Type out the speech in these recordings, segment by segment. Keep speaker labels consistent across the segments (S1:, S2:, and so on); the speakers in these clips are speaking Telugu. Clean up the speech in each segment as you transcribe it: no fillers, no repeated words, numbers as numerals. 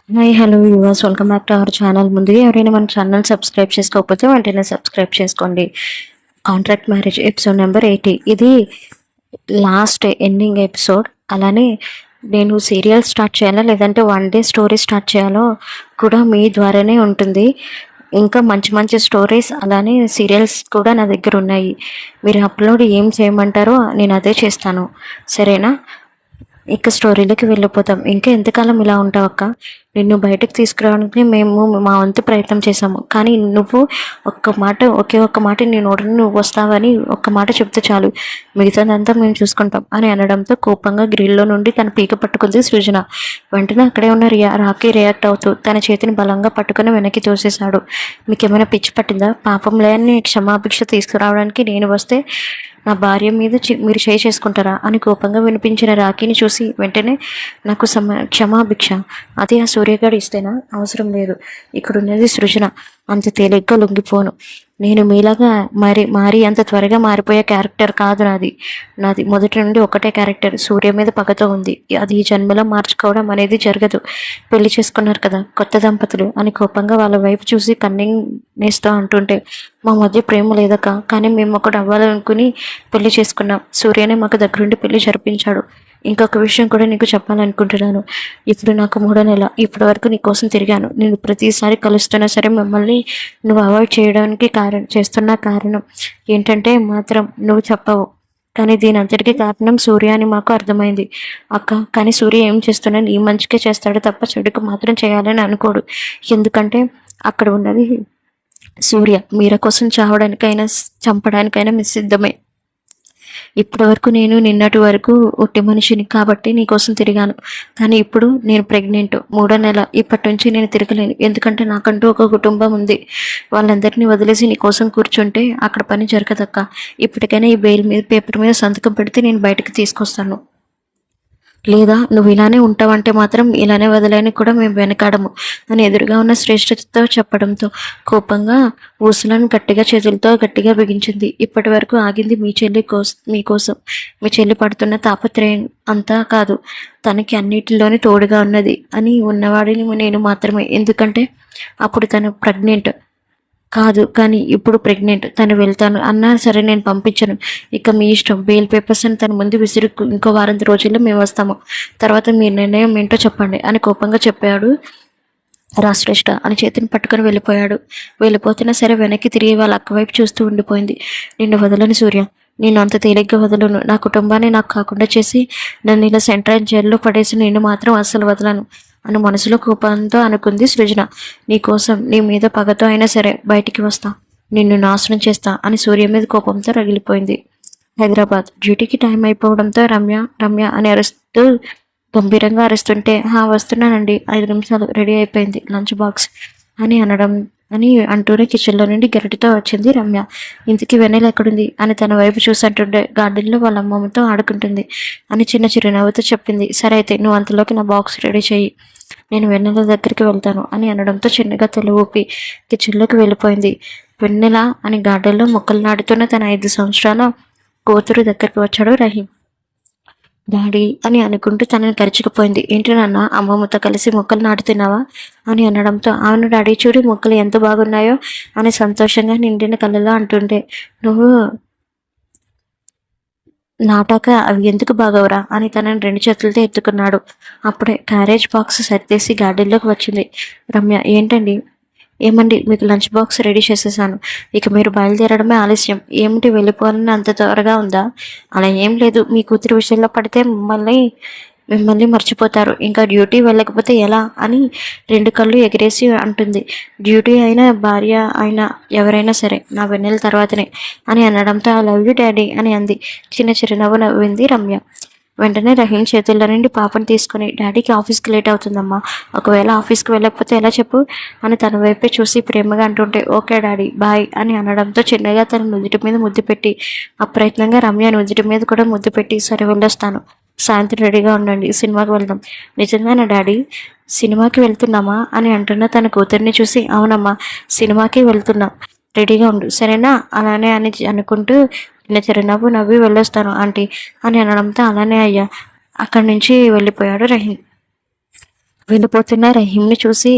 S1: Hi hello yours, welcome back to our channel. ముందుగా ఎవరైనా మన ఛానల్ సబ్స్క్రైబ్ చేసుకోకపోతే వెంటనే సబ్స్క్రైబ్ చేసుకోండి. కాంట్రాక్ట్ మ్యారేజ్ ఎపిసోడ్ నెంబర్ 80 ఇది లాస్ట్ ఎండింగ్ ఎపిసోడ్. అలానే నేను సీరియల్ స్టార్ట్ చేయాలా లేదంటే వన్ డే స్టోరీ స్టార్ట్ చేయాలో కూడా మీ ద్వారానే ఉంటుంది. ఇంకా మంచి మంచి స్టోరీస్ అలానే సీరియల్స్ కూడా నా దగ్గర ఉన్నాయి. మీరు అప్లోడ్ ఏం చేయమంటారో నేను అదే చేస్తాను, సరేనా? ఇక స్టోరీలోకి వెళ్ళిపోతాం. ఇంకా ఎంతకాలం ఇలా ఉంటావు అక్క? నిన్ను బయటకు తీసుకురావడానికి మేము మా వంతు ప్రయత్నం చేశాము, కానీ నువ్వు ఒకే ఒక్క మాట నీ నోటిని నువ్వు వస్తావని ఒక్క మాట చెప్తే చాలు, మిగతాదంతా మేము చూసుకుంటాం అని అనడంతో కోపంగా గ్రిల్లో నుండి తన పీక పట్టుకుంది సృజన. వెంటనే అక్కడే ఉన్న రాకీ రియాక్ట్ అవుతూ తన చేతిని బలంగా పట్టుకుని వెనక్కి తోసేశాడు. మీకేమైనా పిచ్చి పట్టిందా? పాపం లేని క్షమాభిక్ష తీసుకురావడానికి నేను వస్తే నా భార్య మీద మీరు చేసుకుంటారా అని కోపంగా వినిపించిన రాఖీని చూసి వెంటనే నాకు క్షమాభిక్ష అది ఆ సూర్యగాడు ఇస్తేనా? అవసరం లేదు, ఇక్కడున్నది సృజన, అంత తేలిగ్గా లొంగిపోను. నేను మీలాగా మారి అంత త్వరగా మారిపోయే క్యారెక్టర్ కాదు నాది. మొదటి నుండి ఒకటే క్యారెక్టర్, సూర్య మీద పగతో ఉంది. అది ఈ జన్మలో మార్చుకోవడం అనేది జరగదు. పెళ్లి చేసుకున్నారు కదా కొత్త దంపతులు అని కోపంగా వాళ్ళ వైపు చూసి కన్నింగ్ నేస్తా అంటుంటే, మా మధ్య ప్రేమ లేదక్క, కానీ మేము ఒకటి అవ్వాలనుకుని పెళ్లి చేసుకున్నాం. సూర్యనే మాకు దగ్గరుండి పెళ్లి జరిపించాడు. ఇంకొక విషయం కూడా నీకు చెప్పాలనుకుంటున్నాను. ఇప్పుడు నాకు 3వ నెల. ఇప్పటి వరకు నీ కోసం తిరిగాను. నేను ప్రతిసారి కలుస్తున్నా సరే మిమ్మల్ని నువ్వు అవాయిడ్ చేయడానికి చేస్తున్న కారణం ఏంటంటే మాత్రం నువ్వు చెప్పవు, కానీ దీని అంతటికీ కారణం సూర్య అని మాకు అర్థమైంది అక్క. కానీ సూర్య ఏం చేస్తున్నా నీ మంచికే చేస్తాడు తప్ప చెడుకు మాత్రం చేయాలని అనుకోడు. ఎందుకంటే అక్కడ ఉన్నది సూర్య మీర కోసం చావడానికైనా చంపడానికైనా సిద్ధమే. ఇప్పటి వరకు నేను నిన్నటి వరకు ఒట్టి మనిషిని కాబట్టి నీకోసం తిరిగాను, కానీ ఇప్పుడు నేను ప్రెగ్నెంట్, 3వ నెల. ఇప్పటి నుంచి నేను తిరగలేను, ఎందుకంటే నాకంటూ ఒక కుటుంబం ఉంది. వాళ్ళందరినీ వదిలేసి నీకోసం కూర్చుంటే అక్కడ పని జరగదక్క. ఇప్పటికైనా ఈ బెయిల్ మీద పేపర్ మీద సంతకం పెడితే నేను బయటకు తీసుకొస్తాను, లేదా నువ్వు ఇలానే ఉంటావంటే మాత్రం ఇలానే వదలని కూడా మేము వెనకాడము అని ఎదురుగా ఉన్న శ్రేష్ఠతో చెప్పడంతో కోపంగా ఊసులను చేతులతో గట్టిగా బిగించింది. ఇప్పటి వరకు ఆగింది మీకోసం. మీ చెల్లి పడుతున్న తాపత్రయం అంతా కాదు, తనకి అన్నిటిలోనే తోడుగా ఉన్నది అని ఉన్నవాడిని నేను మాత్రమే. ఎందుకంటే అప్పుడు తను ప్రెగ్నెంట్ కాదు, కానీ ఇప్పుడు ప్రెగ్నెంట్. తను వెళ్తాను అన్నా సరే నేను పంపించను, ఇక మీ ఇష్టం. బెయిల్ పేపర్స్ అని తన ముందు విసిరి ఇంకో వారం రోజుల్లో మేము వస్తాము, తర్వాత మీ నిర్ణయం ఏంటో చెప్పండి అని కోపంగా చెప్పాడు రాశ్రేష్ఠ. అని చేతిని పట్టుకొని వెళ్ళిపోతున్నా సరే వెనక్కి తిరిగి వాళ్ళ అక్క వైపు చూస్తూ ఉండిపోయింది. నిన్ను వదలని సూర్య, నేను అంత తేలిగ్గా వదలను. నా కుటుంబాన్ని నాకు కాకుండా చేసి నన్ను ఇలా సెంట్రల్ జైల్లో పడేసి నిన్ను మాత్రం అస్సలు వదలను అని మనసులో కోపంతో అనుకుంది సృజన. నీకోసం నీ మీద పగతో అయినా సరే బయటికి వస్తా, నిన్ను నాశనం చేస్తా అని సూర్య మీద కోపంతో రగిలిపోయింది. హైదరాబాద్ డ్యూటీకి టైం అయిపోవడంతో రమ్య అని అరుస్తూ గంభీరంగా అరుస్తుంటే, వస్తున్నానండి, 5 నిమిషాలు, రెడీ అయిపోయింది లంచ్ బాక్స్ అని అంటూనే కిచెన్లో నుండి గరిటితో వచ్చింది రమ్య. ఇంతకీ వెన్నెల ఎక్కడుంది అని తన వైపు చూసి అంటుండే, గార్డెన్లో వాళ్ళ అమ్మమ్మతో ఆడుకుంటుంది అని చిన్న చిరునవ్వుతో చెప్పింది. సరే అయితే నువ్వు అంతలోకి నా బాక్స్ రెడీ చేయి, నేను వెన్నెల దగ్గరికి వెళ్తాను అని అనడంతో చిన్నగా తల ఊపి కిచెన్లోకి వెళ్ళిపోయింది. వెన్నెల అని గార్డెన్లో మొక్కలు నాటుతున్న తన 5 సంవత్సరాల కూతురు దగ్గరికి వచ్చాడు రహీం. డాడీ అని అనుకుంటూ తనని కరిచికపోయింది. ఏంటి నాన్న, అమ్మమ్మతో కలిసి మొక్కలు నాటుతున్నావా అని అనడంతో, అవును డాడీ, చూడు మొక్కలు ఎంత బాగున్నాయో అని సంతోషంగా నిండిన కళ్ళలో అంటుంటే, నువ్వు నాటాక అవి ఎందుకు బాగవరా అని తనని 2 చేతులతో ఎత్తుకున్నాడు. అప్పుడే క్యారేజ్ బాక్స్ సరిదేసి గార్డెన్లోకి వచ్చింది రమ్య. ఏంటండి? ఏమండి, మీకు లంచ్ బాక్స్ రెడీ చేసేసాను, ఇక మీరు బయలుదేరడమే ఆలస్యం. ఏమిటి, వెళ్ళిపోవాలని అంత త్వరగా ఉందా? అలా ఏం లేదు, మీ కూతురు విషయంలో పడితే మిమ్మల్ని మర్చిపోతారు, ఇంకా డ్యూటీ వెళ్ళకపోతే ఎలా అని 2 కళ్ళు ఎగిరేసి అంటుంది. డ్యూటీ అయినా భార్య అయినా ఎవరైనా సరే నా వెన్నెల తర్వాతనే అని అనడంతో, ఐ లవ్ యూ డాడీ అని అంది. చిన్న చిరునవ్వు నవ్వింది రమ్య. వెంటనే రహీం చేతుల్లో నుండి పాపను తీసుకుని, డాడీకి ఆఫీస్కి లేట్ అవుతుందమ్మా, ఒకవేళ ఆఫీస్కి వెళ్ళకపోతే ఎలా చెప్పు అని తన వైపే చూసి ప్రేమగా అంటుంటే, ఓకే డాడీ బాయ్ అని అనడంతో చిన్నగా తన నుదుటి మీద ముద్దు పెట్టి అప్రయత్నంగా రమ్య నుదుటి మీద కూడా ముద్దు పెట్టి, సరే వెళ్ళొస్తాను, సాయంత్రం రెడీగా ఉండండి, సినిమాకి వెళ్దాం. నిజంగానా డాడీ, సినిమాకి వెళ్తున్నామా అని అంటున్న తన కూతుర్ని చూసి, అవునమ్మా, సినిమాకి వెళ్తున్నాం, రెడీగా ఉండు సరేనా అలానే అని అనుకుంటూ చిన్న చిరునవ్వు నవ్వి వెళ్ళొస్తాను ఆంటీ అని అనడంతో అలానే అయ్యా అక్కడి నుంచి వెళ్ళిపోయాడు రహీం. వెళ్ళిపోతున్న రహీంని చూసి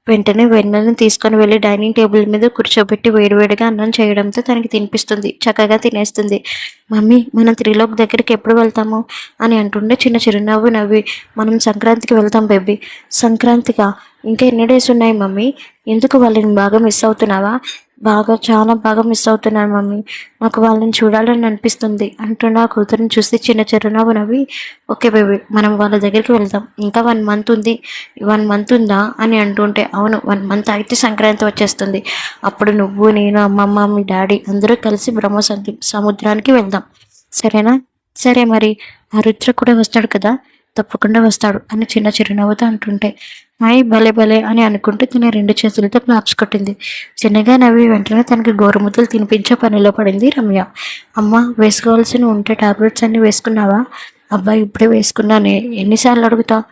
S1: వెంటనే వెన్నెలను తీసుకొని వెళ్ళి డైనింగ్ టేబుల్ మీద కూర్చోబెట్టి వేడివేడిగా అన్నం చేయడంతో తనకి తినిపిస్తుంది. చక్కగా తినేస్తుంది. మమ్మీ మనం త్రిలోక్ దగ్గరికి ఎప్పుడు వెళ్తాము అని అంటుండే చిన్న చిరునవ్వు నవ్వి, మనం సంక్రాంతికి వెళ్తాం బేబీ. సంక్రాంతిగా? ఇంకా ఎన్ని డేస్ ఉన్నాయి మమ్మీ? ఎందుకు వాళ్ళని బాగా మిస్ అవుతున్నావా? చాలా బాగా మిస్ అవుతున్నాను మమ్మీ. నాకు వాళ్ళని చూడాలని అనిపిస్తుంది అంటున్న కూతురిని చూసి చిన్న చిరునవ్వు నవ్వి, ఓకే బేబీ మనం వాళ్ళ దగ్గరికి వెళ్దాం. ఇంకా 1 మంత్ ఉంది. 1 మంత్ ఉందా అని అంటుంటే, అవును 1 మంత్ అయితే సంక్రాంతి వచ్చేస్తుంది. అప్పుడు నువ్వు, నేను, అమ్మమ్మ, మీ డాడీ అందరూ కలిసి సముద్రానికి వెళ్దాం. సరేనా? సరే మరి. ఆ రుద్ర కూడా వస్తాడు కదా? తప్పకుండా వస్తాడు అని చిన్న చిరునవ్వుతో అంటుంటే, హాయ్ భలే భలే అని అనుకుంటూ తన 2 చేతులతో క్లాప్స్ కొట్టింది. చిన్నగా నవ్వి వెంటనే తనకి గోరుముద్దలు తినిపించే పనిలో పడింది రమ్య. అమ్మ, వేసుకోవాల్సిన ఉంటే టాబ్లెట్స్ అన్ని వేసుకున్నావా? అబ్బాయి ఇప్పుడే వేసుకున్నానే. ఎన్నిసార్లు అడుగుతావు?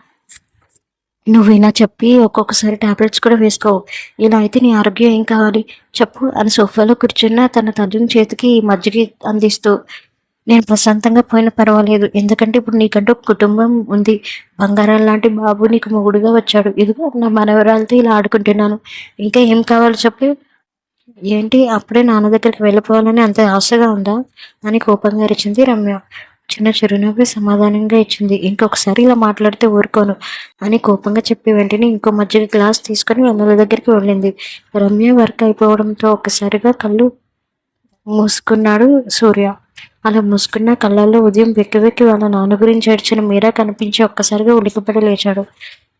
S1: నువ్వు ఇలా చెప్పి ఒక్కొక్కసారి టాబ్లెట్స్ కూడా వేసుకోవు. ఇలా అయితే నీ ఆరోగ్యం ఏం కావాలి చెప్పు అని సోఫాలో కూర్చున్న తన తల్లిని చేతికి మజ్జిగ అందిస్తూ, నేను ప్రశాంతంగా పోయినా పర్వాలేదు. ఎందుకంటే ఇప్పుడు నీకంటూ ఒక కుటుంబం ఉంది. బంగారం లాంటి బాబు నీకు మొగుడుగా వచ్చాడు. ఇదిగో నా మనవరాలతో ఇలా ఆడుకుంటున్నాను. ఇంకా ఏం కావాలో చెప్పు. ఏంటి అప్పుడే నాన్న దగ్గరికి వెళ్ళిపోవాలని అంత ఆశగా ఉందా అని కోపంగా అరిచింది రమ్య. చిన్న చిరునవ్వు సమాధానంగా ఇచ్చింది. ఇంకొకసారి ఇలా మాట్లాడితే ఊరుకోను అని కోపంగా చెప్పి వెంటనే ఇంకో మజ్జిగ గ్లాస్ తీసుకొని వెన్నెల దగ్గరికి వెళ్ళింది. రమ్య వర్క్ అయిపోవడంతో ఒక్కసారిగా కళ్ళు మూసుకున్నాడు సూర్య. అలా మూసుకున్న కళ్ళల్లో ఉదయం వెక్కి వెక్కి వాళ్ళ నాన్న గురించి ఏడ్చిన మీరా కనిపించి ఒక్కసారిగా ఉలికిపడి లేచాడు.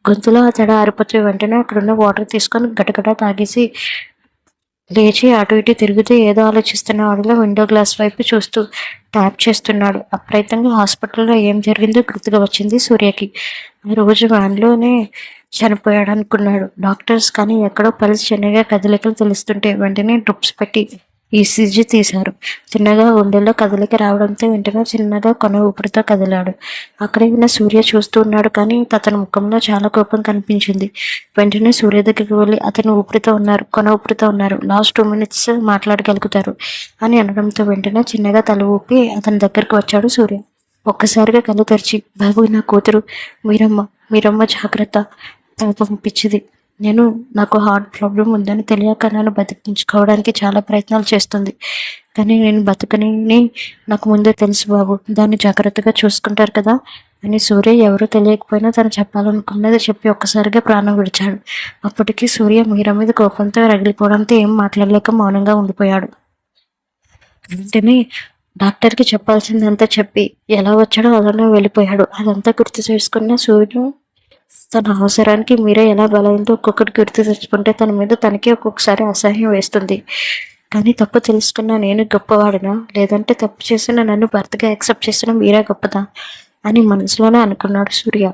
S1: గొంతులో ఆ తడ ఆరిపోతే వెంటనే అక్కడున్న వాటర్ తీసుకొని గటగట తాగేసి లేచి అటు ఇటు తిరుగుతూ ఏదో ఆలోచిస్తున్న వాడిలో విండో గ్లాస్ వైపు చూస్తూ ట్యాప్ చేస్తున్నాడు. అప్రయత్నంగా హాస్పిటల్లో ఏం జరిగిందో గుర్తుగా వచ్చింది సూర్యకి. ఆ రోజు వ్యాన్లోనే చనిపోయాడు అనుకున్నాడు డాక్టర్స్. కానీ ఎక్కడో పల్స్ చిన్నగా కదలికలు తెలుస్తుంటే వెంటనే డ్రిప్స్ పెట్టి ఈసీజీ తీశారు. చిన్నగా గుండెల్లో కదలిక రావడంతో వెంటనే చిన్నగా కొన ఊపిరితో కదిలాడు. అక్కడే ఉన్న సూర్య చూస్తూ ఉన్నాడు. కానీ అతని ముఖంలో చాలా కోపం కనిపించింది. వెంటనే సూర్య దగ్గరికి వెళ్ళి, అతను ఊపిరితో ఉన్నారు, కొన ఊపిరితో ఉన్నారు, లాస్ట్ 2 minutes మాట్లాడగలుగుతారు అని అనడంతో వెంటనే చిన్నగా తల ఊపి అతని దగ్గరికి వచ్చాడు సూర్య. ఒక్కసారిగా కళ్ళు తెరిచి, బాబు నా కూతురు మీరమ్మ జాగ్రత్త, పాపం పిచ్చిది. నాకు హార్ట్ ప్రాబ్లం ఉందని తెలియక నన్ను బతికించుకోవడానికి చాలా ప్రయత్నాలు చేస్తుంది. కానీ నేను బతుకని నాకు ముందే తెలుసు బాబు. దాన్ని జాగ్రత్తగా చూసుకుంటారు కదా అని సూర్య ఎవరూ తెలియకపోయినా తను చెప్పాలనుకున్నది చెప్పి ఒక్కసారిగా ప్రాణం విడిచాడు. అప్పటికి సూర్య మీరా మీద కోపంతో రగిలిపోవడంతో ఏం మాట్లాడలేక మౌనంగా ఉండిపోయాడు. వెంటనే డాక్టర్కి చెప్పాల్సిందంతా చెప్పి ఎలా వచ్చాడో అలానే వెళ్ళిపోయాడు. అదంతా గుర్తు చేసుకున్న సూర్యుడు తన అవసరానికి మీరే ఎలా బలైందో ఒక్కొక్కటి గుర్తు తెచ్చుకుంటే తన మీద తనకి ఒక్కొక్కసారి అసహ్యం వేస్తుంది. కానీ తప్పు తెలుసుకున్న నేను గొప్పవాడినా, లేదంటే తప్పు చేసిన నన్ను భర్తగా యాక్సెప్ట్ చేసిన మీరే గొప్పదా అని మనసులోనే అనుకున్నాడు సూర్య.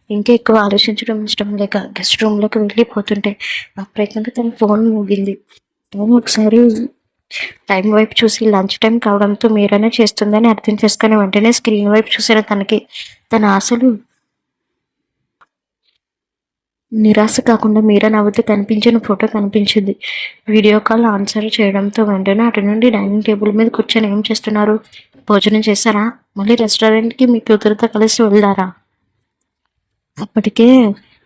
S1: ఇంకా ఎక్కువ ఆలోచించడం ఇష్టం లేక గెస్ట్ రూమ్లోకి వెళ్ళిపోతుంటే అప్రయత్నంగా తన ఫోన్ మోగింది. ఫోన్ ఒకసారి టైం వైపు చూసి లంచ్ టైం కావడంతో మీరనే చేస్తుందని అర్థం చేసుకుని వెంటనే స్క్రీన్ వైపు చూసిన తనకి తన ఆశలు నిరాశ కాకుండా మీరా నవ్వుతూ కనిపించిన ఫోటో కనిపించింది. వీడియో కాల్ ఆన్సర్ చేయడంతో వెంటనే అటు నుండి డైనింగ్ టేబుల్ మీద కూర్చొని ఏం చేస్తున్నారు? భోజనం చేశారా? మళ్ళీ రెస్టారెంట్కి మీ కూతురుతో కలిసి వెళ్దారా? అప్పటికే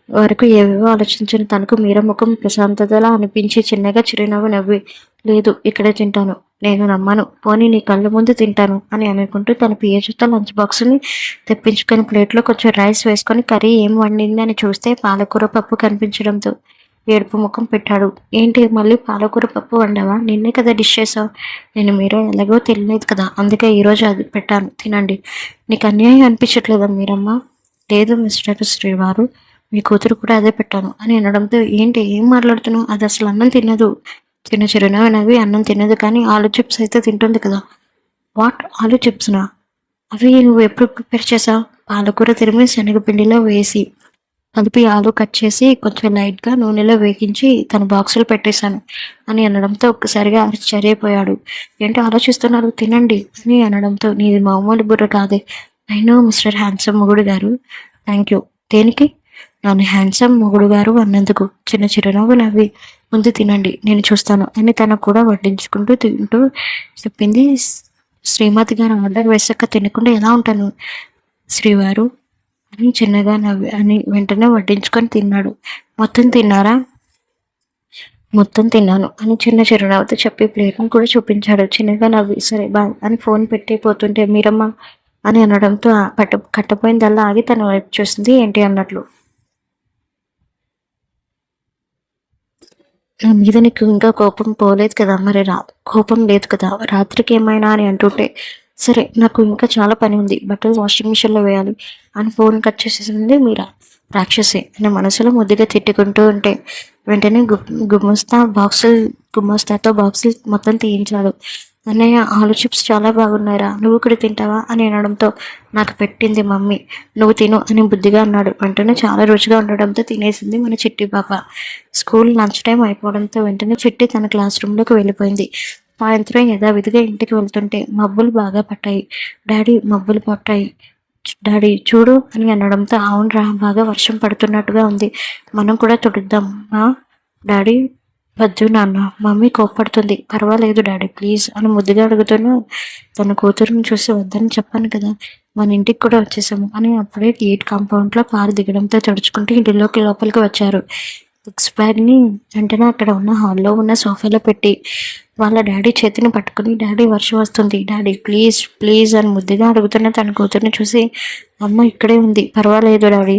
S1: వరకు ఏవేవో ఆలోచించిన తనకు మీరా ముఖం ప్రశాంతతలా అనిపించి చిన్నగా చిరునవ్వు నవ్వి, లేదు ఇక్కడే తింటాను, నేను నమ్మను, పోనీ నీ కళ్ళ ముందు తింటాను అని అనుకుంటూ తన పిఏజీతో లంచ్ బాక్స్ని తెప్పించుకొని ప్లేట్లో కొంచెం రైస్ వేసుకొని కర్రీ ఏం వండింది అని చూస్తే పాలకూర పప్పు కనిపించడంతో ఏడుపు ముఖం పెట్టాడు. ఏంటి మళ్ళీ పాలకూర పప్పు వండావా? నిన్నే కదా డిష్ చేసావు. నేను మీరా ఎలాగో తెలియలేదు కదా, అందుకే ఈరోజు అది పెట్టాను, తినండి. నీకు అన్యాయం అనిపించట్లేదా మీరమ్మ? లేదు మిస్టర్ శ్రీవారు, మీ కూతురు కూడా అదే పెట్టాను అని అనడంతో ఏంటి ఏం మాట్లాడుతున్నావు? అది అసలు అన్నం తినదు. చిన్న చిరునవ్వు నవ్వి, అన్నం తినదు కానీ ఆలు చిప్స్ అయితే తింటుంది కదా. వాట్, ఆలు చిప్స్నా? అవి నువ్వు ఎప్పుడు ప్రిపేర్ చేసావు? పాలకూర తిరిమి శనగపిండిలో వేసి కలిపి ఆలు కట్ చేసి కొంచెం లైట్గా నూనెలో వేగించి తన బాక్సులు పెట్టేశాను అని అనడంతో ఒక్కసారిగా ఆశ్చర్యపోయాడు. ఏంటో ఆలోచిస్తున్నారు, తినండి అని అనడంతో నీది మామూలు బుర్ర కాదే. అయినో మిస్టర్ హ్యాండ్సమ్ మొగుడు గారు. Thank you. దేనికి? నన్ను హ్యాండ్సమ్ మొగుడు గారు అన్నందుకు. చిన్న చిరునవ్వు నవ్వి, ముందు తినండి నేను చూస్తాను అని తను కూడా వడ్డించుకుంటూ తింటూ చెప్పింది. శ్రీమతి గారు ఆర్డర్ వేసాక తినకుండా ఎలా ఉంటాను శ్రీవారు? అని చిన్నగా నవ్వి అని వెంటనే వడ్డించుకొని తిన్నాడు. మొత్తం తిన్నారా? మొత్తం తిన్నాను అని చిన్న చిరునవ్వుతో చెప్పి ప్లేట్‌ని కూడా చూపించాడు. చిన్నగా నవ్వి సరే బాయ్ అని ఫోన్ పెట్టి పోతుంటే మీరమ్మ అని అనడంతో కట్టపోయిందల్లా ఆగి తన వైపు చూసింది ఏంటి అన్నట్లు. నా మీద నీకు ఇంకా కోపం పోలేదు కదా, మరి కోపం లేదు కదా రాత్రికి ఏమైనా అని అంటుంటే సరే నాకు ఇంకా చాలా పని ఉంది, బట్టలు వాషింగ్ మిషన్లో వేయాలి అని ఫోన్ కట్ చేసేసింది మీరా. రాక్షసి అని మనసులో ముద్దుగా తిట్టుకుంటూ ఉంటే వెంటనే గుమస్తాతో బాక్సులు మొత్తం తీయించాడు. అన్నయ్య ఆలు చిప్స్ చాలా బాగున్నాయిరా, నువ్వు కూడా తింటావా అని అనడంతో నాకు పెట్టింది మమ్మీ, నువ్వు తిను అని బుద్ధిగా అన్నాడు. వెంటనే చాలా రుచిగా ఉండడంతో తినేసింది మన చిట్టి పాప. స్కూల్ లంచ్ టైం అయిపోవడంతో వెంటనే చిట్టి తన క్లాస్ రూమ్లోకి వెళ్ళిపోయింది. సాయంత్రం యథావిధిగా ఇంటికి వెళ్తుంటే మబ్బులు బాగా పట్టాయి. డాడీ మబ్బులు పట్టాయి డాడీ చూడు అని అనడంతో అవునరా బాగా వర్షం పడుతున్నట్టుగా ఉంది, మనం కూడా తుడుద్దాం డాడీ. వద్దు నాన్న, మమ్మీ కోప్పడుతుంది. పర్వాలేదు డాడీ ప్లీజ్ అని ముద్దుగా అడుగుతూనే తన కూతురుని చూసి వద్దని చెప్పాను కదా, మన ఇంటికి కూడా వచ్చేసాము అని అప్పుడే గేట్ కాంపౌండ్లో కారు దిగడంతో తడుచుకుంటూ ఇంటిలోకి లోపలికి వచ్చారు. బుక్స్ బ్యాగ్ని వెంటనే అక్కడ ఉన్న హాల్లో ఉన్న సోఫాలో పెట్టి వాళ్ళ డాడీ చేతిని పట్టుకుని డాడీ వర్షం వస్తుంది డాడీ ప్లీజ్ ప్లీజ్ అని ముద్దుగా అడుగుతున్న తన కూతుర్ని చూసి అమ్మ ఇక్కడే ఉంది పర్వాలేదు డాడీ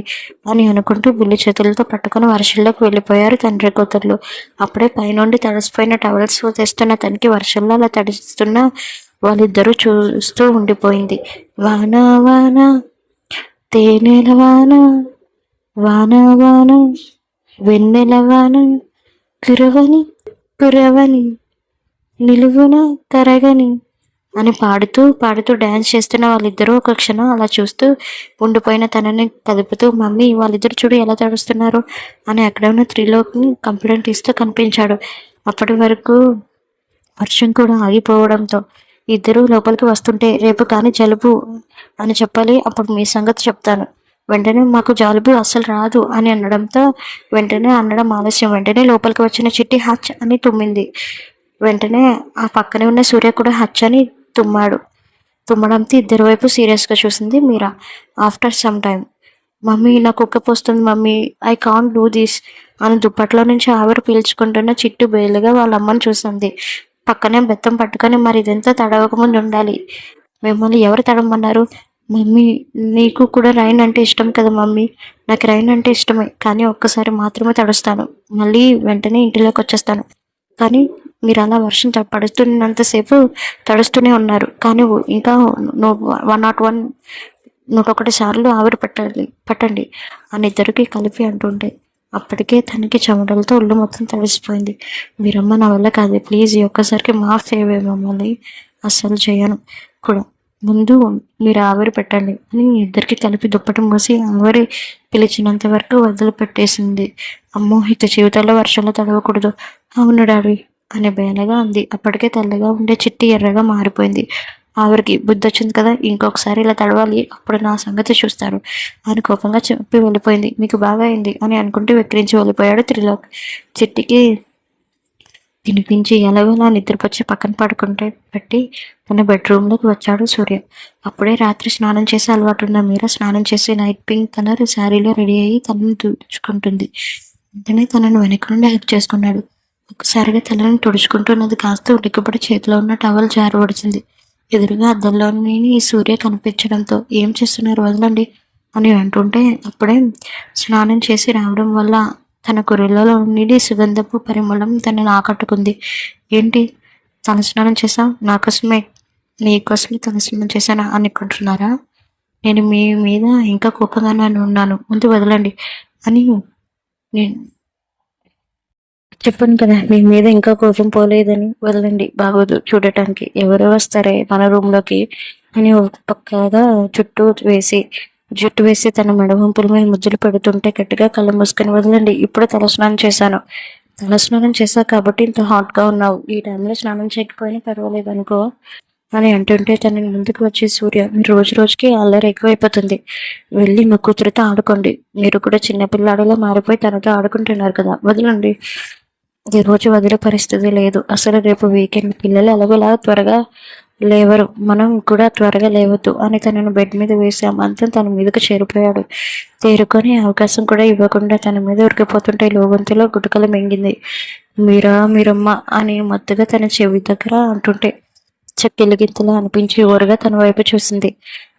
S1: అని అనుకుంటూ బుల్లి చేతులతో పట్టుకుని వర్షంలోకి వెళ్ళిపోయారు తండ్రి కూతుర్లు. అప్పుడే పైనుండి తడిసిపోయిన టవల్స్ తెస్తున్న తనకి వర్షంలో అలా తడిస్తున్న వాళ్ళిద్దరూ చూస్తూ ఉండిపోయింది. వాన వాన తేనెల వాన, వాన వాన వెన్నెల వాన, కురవని కురవని నిలువున తరగని అని పాడుతూ పాడుతూ డ్యాన్స్ చేస్తున్న వాళ్ళిద్దరూ ఒక క్షణం అలా చూస్తూ ఉండిపోయిన తనని కదుపుతూ మమ్మీ వాళ్ళిద్దరు చూడు ఎలా తడుస్తున్నారు అని అక్కడ ఉన్న త్రిలోక్ని కంప్లైంట్ ఇస్తూ కనిపించాడు. అప్పటి వరకు వర్షం కూడా ఆగిపోవడంతో ఇద్దరు లోపలికి వస్తుంటే రేపు కానీ జలుబు అని చెప్పాలి, అప్పుడు మీ సంగతి చెప్తాను. వెంటనే మాకు జలుబు అస్సలు రాదు అని అనడంతో వెంటనే అనడం ఆలస్యం. వెంటనే లోపలికి వచ్చిన చిట్టి హచ్ అని తుమ్మింది. వెంటనే ఆ పక్కనే ఉన్న సూర్య కూడా హచ్ అని తుమ్మడంతో ఇద్దరు వైపు సీరియస్గా చూసింది Meera. After some time mummy నాకు ఉక్కపోస్తుంది mummy, I can't do this అని దుప్పట్లో నుంచి ఆవిరి పీల్చుకుంటున్న చిట్టు బేలుగా వాళ్ళ అమ్మని చూసింది. పక్కనే బెత్తం పట్టుకొని మరి ఇదంతా తడవకముందు ఉండాలి, మిమ్మల్ని ఎవరు తడవమన్నారు మమ్మీ? నీకు కూడా రైన్ అంటే ఇష్టం కదా మమ్మీ, నాకు రైన్ అంటే ఇష్టమే కానీ ఒక్కసారి మాత్రమే తడుస్తాను, మళ్ళీ వెంటనే ఇంటిలోకి వచ్చేస్తాను. కానీ మీరు అలా వర్షం పడుతున్నంతసేపు తడుస్తూనే ఉన్నారు కానీ ఇంకా 101 సార్లు ఆవిరి పట్టండి అని ఇద్దరికి కలిపి అంటుంటే అప్పటికే తనకి చెమటలతో ఒళ్ళు మొత్తం తడిసిపోయింది. మీరమ్మ నా వల్ల కాదు ప్లీజ్ ఈ ఒక్కసారికి మాఫ్ చేయవే మమ్మల్ని, అస్సలు చేయను కూడా, ముందు మీరు ఆవిరి పెట్టండి అని ఇద్దరికి కలిపి దుప్పటి మూసి ఆవిరి పిలిచినంత వరకు వదిలిపెట్టేసింది. అమ్మో ఇక జీవితంలో వర్షంలో తడవకూడదు. అవును డాడీ అని బేలగా అంది. అప్పటికే తెల్లగా ఉండే చిట్టి ఎర్రగా మారిపోయింది. ఆవిరికి బుద్ధి వచ్చింది కదా, ఇంకొకసారి ఇలా తడవాలి అప్పుడు నా సంగతి చూస్తారు అని కోపంగా చెప్పి వెళ్ళిపోయింది. మీకు బాగా అయింది అని అనుకుంటూ వెక్కిరించి వెళ్ళిపోయాడు త్రిలోక్. చిట్టికి తినిపించి ఎలాగోలా నిద్రపొచ్చి పక్కన పడుకుంటే పెట్టి తన బెడ్రూమ్లోకి వచ్చాడు సూర్య. అప్పుడే రాత్రి స్నానం చేసి అలవాటు ఉన్న మీరా స్నానం చేసి నైట్ పింక్ కలర్ శారీలో రెడీ అయ్యి తనను తుడుచుకుంటుంది. వెంటనే తనను వెనక నుండి హెల్ప్ చేసుకున్నాడు. ఒక్కసారిగా తలని తుడుచుకుంటున్నది కాస్త ఉడికబడి చేతిలో ఉన్న టవల్ జారబడిచింది. ఎదురుగా అద్దంలోని సూర్య కనిపించడంతో ఏం చేస్తున్నారు వదలండి అని అంటుంటే అప్పుడే స్నానం చేసి రావడం వల్ల తన కుర్రలలో నుండి సుగంధపు పరిమళం తనని ఆకట్టుకుంది. ఏంటి తలస్నానం చేసావు? నాకోసమే నీకోసమే తలస్నానం చేశానా అనుకుంటున్నారా? నేను మీ మీద ఇంకా కోపంగానే ఉన్నాను, ముందు వదలండి అని నేను చెప్పాను కదా మీ మీద ఇంకా కోపం పోలేదని, వదలండి బాగోదు చూడటానికి, ఎవరో వస్తారే మన రూమ్లోకి అని ఒక పక్కగా జుట్టు వేసి తన మెడవంపుల మీద ముద్దులు పెడుతుంటే గట్టిగా కళ్ళు మూసుకొని వదలండి, ఇప్పుడు తలస్నానం చేశా కాబట్టి ఇంత హాట్గా ఉన్నావు, ఈ టైంలో స్నానం చేయకపోయినా పర్వాలేదు అనుకో అని అంటుంటే తనని ముందుకు వచ్చి సూర్య మీరు రోజు రోజుకి అల్లరి ఎక్కువైపోతుంది, వెళ్ళి మీ కూతురితో ఆడుకోండి, మీరు కూడా చిన్నపిల్లాడిలో మారిపోయి తనతో ఆడుకుంటున్నారు కదా, వదలండి, ఈ రోజు వదిలే పరిస్థితి లేదు, అసలు రేపు వీకెండ్ పిల్లలు ఎలాగోలా త్వరగా లేవరు, మనం కూడా త్వరగా లేవద్దు అని తనను బెడ్ మీద వేసి ఆ మంచం తన మీదకు చేరిపోయాడు. తేరుకొని అవకాశం కూడా ఇవ్వకుండా తన మీద ఉరికిపోతుంటే లోగొంతులో గుటకలు మింగింది. మీరా మీరమ్మ అని మత్తుగా తన చెవి దగ్గర అంటుంటే చెక్కిళ్ళ గింతలా అనిపించి ఓరగా తన వైపు చూసింది.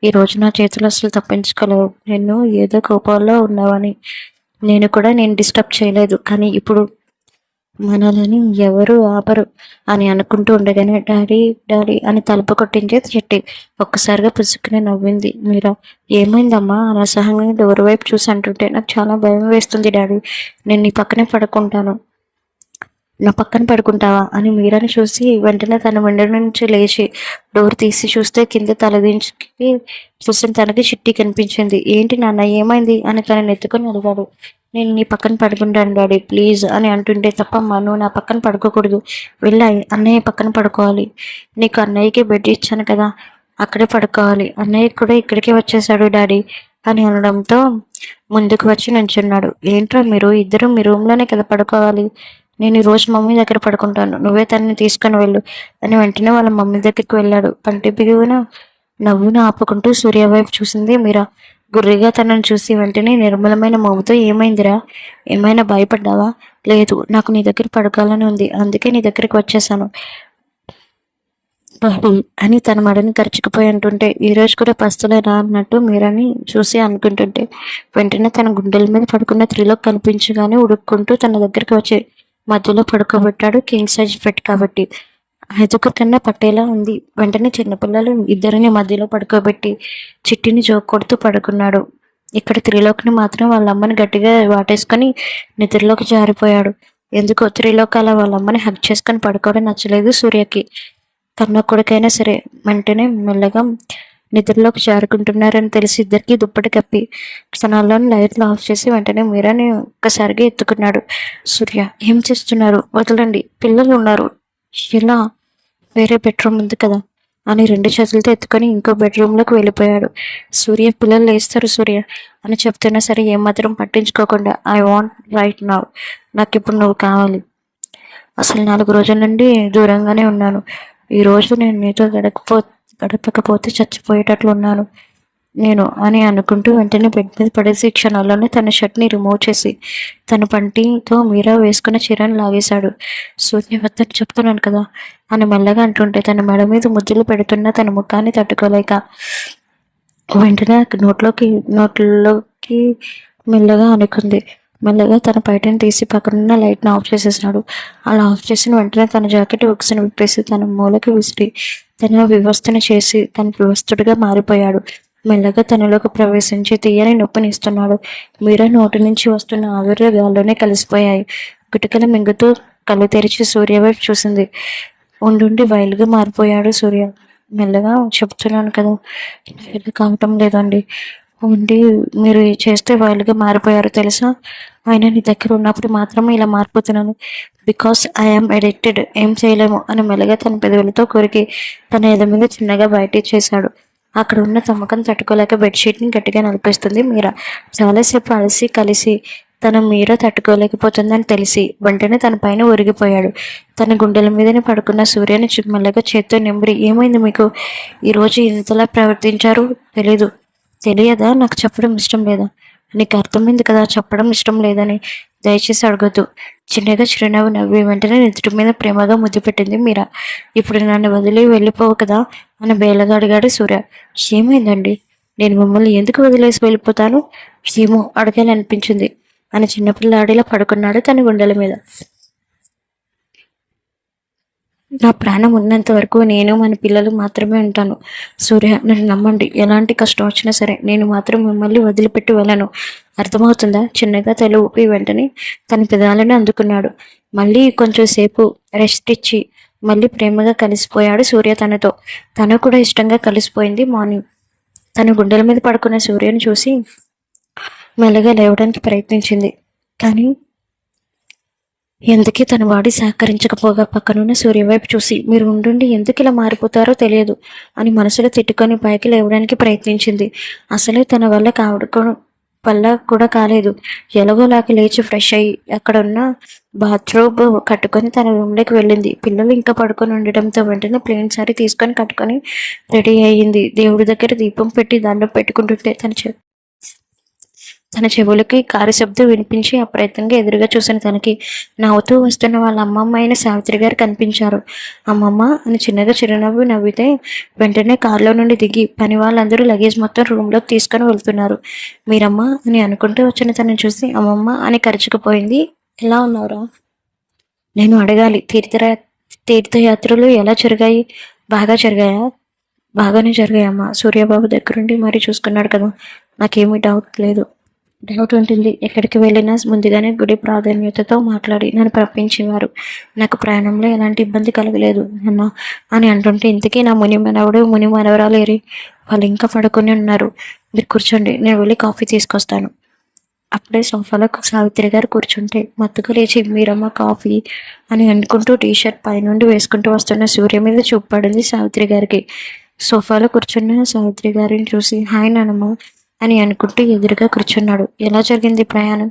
S1: ఈ రోజు నా చేతులు అసలు తప్పించుకోలేవు. నేను ఏదో కోపాల్లో ఉన్నావని నేను డిస్టర్బ్ చేయలేదు, కానీ ఇప్పుడు మనలని ఎవరు ఆపరు అని అనుకుంటూ ఉండగానే డాడీ డాడీ అని తలుపు కొట్టించే చెట్టి ఒక్కసారిగా పుసుక్కుని నవ్వింది. మీరా ఏమైందమ్మా అని అసహనంగా డోర్ వైపు చూసి అంటుంటే నాకు చాలా భయం వేస్తుంది డాడీ, నేను నీ పక్కనే పడుకుంటాను, నా పక్కన పడుకుంటావా అని మీరాని చూసి వెంటనే తన వెంట నుంచి లేచి డోర్ తీసి చూస్తే కింద తలదించి చూసిన తనకి చిట్టి కనిపించింది. ఏంటి నాన్న ఏమైంది అని తనని ఎత్తుకొని అడిగాడు. నేను నీ పక్కన పడుకుంటాను డాడీ ప్లీజ్ అని అంటుంటే తప్పమ్మా నువ్వు నా పక్కన పడుకోకూడదు, వెళ్ళాయి అన్నయ్య పక్కన పడుకోవాలి, నీకు అన్నయ్యకి బెడ్ ఇచ్చాను కదా అక్కడే పడుకోవాలి, అన్నయ్య కూడా ఇక్కడికే వచ్చేసాడు డాడీ అని అనడంతో ముందుకు వచ్చి నుంచున్నాడు. ఏంట్రా మీరు ఇద్దరు మీ రూమ్లోనే కదా పడుకోవాలి, నేను ఈరోజు మమ్మీ దగ్గర పడుకుంటాను, నువ్వే తనని తీసుకొని వెళ్ళు అని వెంటనే వాళ్ళ మమ్మీ దగ్గరికి వెళ్ళాడు. పంటి బిగువున నవ్వును ఆపుకుంటూ సూర్య వైపు చూసింది మీరా. గుర్రిగా తనను చూసి వెంటనే నిర్మలమైన మౌతో ఏమైందిరా, ఏమైనా భయపడ్డావా? లేదు, నాకు నీ దగ్గర పడుకోవాలని ఉంది, అందుకే నీ దగ్గరికి వచ్చేసాను డాడీ అని తన మడని కరుచుకుపోయి అంటుంటే ఈరోజు కూడా పస్తులేనా అన్నట్టు మీరాని చూసి అనుకుంటుంటే వెంటనే తన గుండెల మీద పడుకున్న త్రిలోక్ కనిపించగానే ఉడుక్కుంటూ తన దగ్గరికి వచ్చి మధ్యలో పడుకోబెట్టాడు. కింగ్ సైజ్ బెడ్ కాబట్టి ఐదుగురు కన్నా పట్టేలా ఉంది. వెంటనే చిన్నపిల్లలు ఇద్దరిని మధ్యలో పడుకోబెట్టి చిట్టిని జోక్ కొడుతూ పడుకున్నాడు. ఇక్కడ త్రిలోక్ని మాత్రం వాళ్ళ అమ్మని గట్టిగా వాటేసుకొని నిద్రలోకి జారిపోయాడు. ఎందుకో త్రిలోక్ అలా వాళ్ళ అమ్మని హగ్ చేసుకొని పడుకోవడం నచ్చలేదు సూర్యకి. కన్న కొడుకైనా సరే వెంటనే మెల్లగా నిద్రలోకి జారుకుంటున్నారని తెలిసి ఇద్దరికి దుప్పటి కప్పి క్షణాల్లోని లైట్లు ఆఫ్ చేసి వెంటనే మీరాని ఒక్కసారిగా ఎత్తుకున్నాడు. సూర్య ఏం చేస్తున్నారు, వదలండి, పిల్లలు ఉన్నారు, ఇలా వేరే బెడ్రూమ్ ఉంది కదా అని రెండు చేతులతో ఎత్తుకొని ఇంకో బెడ్రూమ్లోకి వెళ్ళిపోయాడు. సూర్య పిల్లలు లేస్తారు సూర్య అని చెప్తున్నా సరే ఏమాత్రం పట్టించుకోకుండా ఐ వాంట్ రైట్ నౌ, నాకు ఇప్పుడు నువ్వు కావాలి, అసలు 4 రోజుల నుండి దూరంగానే ఉన్నాను, ఈరోజు నేను నీతో గడపకపోతే చచ్చిపోయేటట్లు ఉన్నాను నేను అని అనుకుంటూ వెంటనే బెడ్ మీద పడేసి క్షణాల్లోనే తన షర్ట్ని రిమూవ్ చేసి తన పంటితో మీరా వేసుకున్న చీరను లాగేశాడు. సూర్య వద్దని చెప్తున్నాను కదా అని మెల్లగా అంటుంటే తన మెడ మీద ముద్దులు పెడుతున్న తన ముఖాన్ని తట్టుకోలేక వెంటనే నోట్లోకి మెల్లగా అనుకుంది. మెల్లగా తన పైటను తీసి పక్కనున్న లైట్ని ఆఫ్ చేసేసాడు. అలా ఆఫ్ చేసిన వెంటనే తన జాకెట్ ఉక్సును విప్పేసి తన మూలకి విసిరి తన వివస్థను చేసి తన వివస్తుడిగా మారిపోయాడు. మెల్లగా తనలోకి ప్రవేశించి తీయని నొప్పినిస్తున్నాడు. మీరా నోటి నుంచి వస్తున్న ఆవిరి గాల్లోనే కలిసిపోయాయి. గుటికలు మింగుతూ కళ్ళు తెరిచి సూర్య వైపు చూసింది. ఉండుండి వైల్గా మారిపోయాడు సూర్య. మెల్లగా చెప్తున్నాను కదా ఇలా కావటం లేదండి, ఉండి మీరు చేస్తే వైల్గా మారిపోయారు తెలుసా, ఆయన నీ దగ్గర ఉన్నప్పుడు మాత్రమే ఇలా మారిపోతున్నాను, బికాస్ ఐఎమ్ అడిక్టెడ్, ఏం చేయలేము అని మెల్లగా తన పెదవులతో కొరికి తన ఎద మీద చిన్నగా బయట చేశాడు. అక్కడ ఉన్న తమ్మకం తట్టుకోలేక బెడ్షీట్ని గట్టిగా నలిపేస్తుంది మీరా. చాలాసేపు అలసి కలిసి తన మీరా తట్టుకోలేకపోతుందని తెలిసి వెంటనే తన పైన ఒరిగిపోయాడు. తన గుండెల మీదనే పడుకున్న సూర్యని మెల్లగా చేత్తో నెంబరి ఏమైంది మీకు, ఈరోజు ఇంతలా ప్రవర్తించారు తెలియదా, నాకు చెప్పడం ఇష్టం లేదా, నీకు అర్థమైంది కదా చెప్పడం ఇష్టం లేదని, దయచేసి అడగద్దు. చిన్నగా చిరునవ్వు నవ్వి వెంటనే నిద్ర మీద ప్రేమగా ముద్దు పెట్టింది మీరా. ఇప్పుడు నన్ను వదిలి వెళ్ళిపోవు కదా అని బేలగా అడిగాడు సూర్య. ఏమైందండి, నేను మిమ్మల్ని ఎందుకు వదిలేసి వెళ్ళిపోతాను, ఏమో అడగాలనిపించింది అని చిన్నపిల్లాడిలా పడుకున్నాడు తన గుండెల మీద. నా ప్రాణం ఉన్నంత వరకు నేను మన పిల్లలు మాత్రమే ఉంటాను సూర్య, నన్ను నమ్మండి, ఎలాంటి కష్టం వచ్చినా సరే నేను మాత్రం మిమ్మల్ని వదిలిపెట్టి వెళ్ళను, అర్థమవుతుందా? చిన్నగా తల ఊపి వెంటనే తన పెదాలను అందుకున్నాడు. మళ్ళీ కొంచెం సేపు రెస్ట్ ఇచ్చి మళ్ళీ ప్రేమగా కలిసిపోయాడు సూర్య తనతో. తను కూడా ఇష్టంగా కలిసిపోయింది. మార్నింగ్ తన గుండెల మీద పడుకున్న సూర్యని చూసి మెల్లగా లేవడానికి ప్రయత్నించింది. కానీ ఎందుకే తన వాడి సహకరించకపోగా పక్కనున్న సూర్య వైపు చూసి మీరు ఉండుండి ఎందుకు ఇలా మారిపోతారో తెలియదు అని మనసులో తిట్టుకొని పైకి లేవడానికి ప్రయత్నించింది. అసలే తన వల్ల వల్ల కూడా కాలేదు. ఎలాగోలాగా లేచి ఫ్రెష్ అయ్యి అక్కడున్న బాత్రూమ్ కట్టుకొని తన రూమ్‌లోకి వెళ్ళింది. పిల్లలు ఇంకా పడుకొని ఉండడంతో వెంటనే ప్లెయిన్ సారీ తీసుకొని కట్టుకొని రెడీ అయ్యింది. దేవుడి దగ్గర దీపం పెట్టి దండం పెట్టుకుంటుంటే తన చెవులకి కారు శబ్దం వినిపించి అప్రయత్నంగా ఎదురుగా చూసిన తనకి నవ్వుతూ వస్తున్న వాళ్ళ అమ్మమ్మ అయిన సావిత్రి గారు కనిపించారు. అమ్మమ్మ అని చిన్నగా చిరునవ్వు నవ్వితే వెంటనే కారులో నుండి దిగి పని వాళ్ళందరూ లగేజ్ మొత్తం రూమ్లోకి తీసుకొని వెళ్తున్నారు. మీరమ్మా అని అనుకుంటూ వచ్చిన తనని చూసి అమ్మమ్మ అని కరుచుకుపోయింది. ఎలా ఉన్నావురా? నేను అడగాలి, తీర్థయాత్రలు ఎలా జరిగాయి? బాగా జరిగాయా? బాగానే జరిగాయమ్మా. సూర్యబాబు దగ్గరుండి మరీ చూసుకున్నాడు కదా, నాకేమీ డౌట్ లేదు. డౌట్ ఉంటుంది. ఎక్కడికి వెళ్ళినా ముందుగానే గుడి ప్రాధాన్యతతో మాట్లాడి నన్ను పంపించేవారు. నాకు ప్రయాణంలో ఎలాంటి ఇబ్బంది కలగలేదు అన్న అని అంటుంటే, ఇంతకీ నా ముని మనవడు ముని మనవరాలు ఏరి? వాళ్ళు ఇంకా పడుకొని ఉన్నారు. మీరు కూర్చోండి, నేను వెళ్ళి కాఫీ తీసుకొస్తాను. అప్పుడే సోఫాలో సావిత్రి గారు కూర్చుంటే మత్తుగా లేచి మీరమ్మ కాఫీ అని అనుకుంటూ టీషర్ట్ పైనుండి వేసుకుంటూ వస్తున్న సూర్య మీద చూపడింది సావిత్రి గారికి. సోఫాలో కూర్చున్న సావిత్రి గారిని చూసి హాయ్ నానమ్మ అని అనుకుంటూ ఎదురుగా కూర్చున్నాడు. ఎలా జరిగింది ప్రయాణం?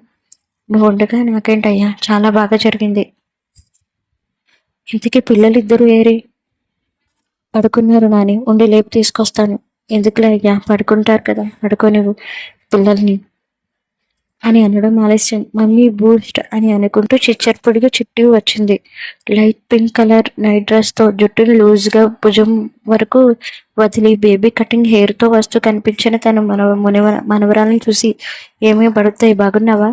S1: నువ్వు ఉండగా నాకేంటయ్యా, చాలా బాగా జరిగింది. ఇంతకీ పిల్లలిద్దరూ ఏరి? పడుకున్నారు నాని, ఉండి లేపు తీసుకొస్తాను. ఎందుకులే అయ్యా, పడుకుంటారు కదా, పడుకోనివ్వు పిల్లల్ని అని అనడం ఆలస్యం. మమ్మీ బూస్ట్ అని అనుకుంటూ చిచ్చర్పొడిగా చిట్టి వచ్చింది. లైట్ పింక్ కలర్ నైట్ డ్రెస్తో జుట్టును లూజ్గా భుజం వరకు వదిలి బేబీ కటింగ్ హెయిర్తో వస్తూ కనిపించిన తన మనవరాలను చూసి ఏమీ పడుతాయి, బాగున్నావా?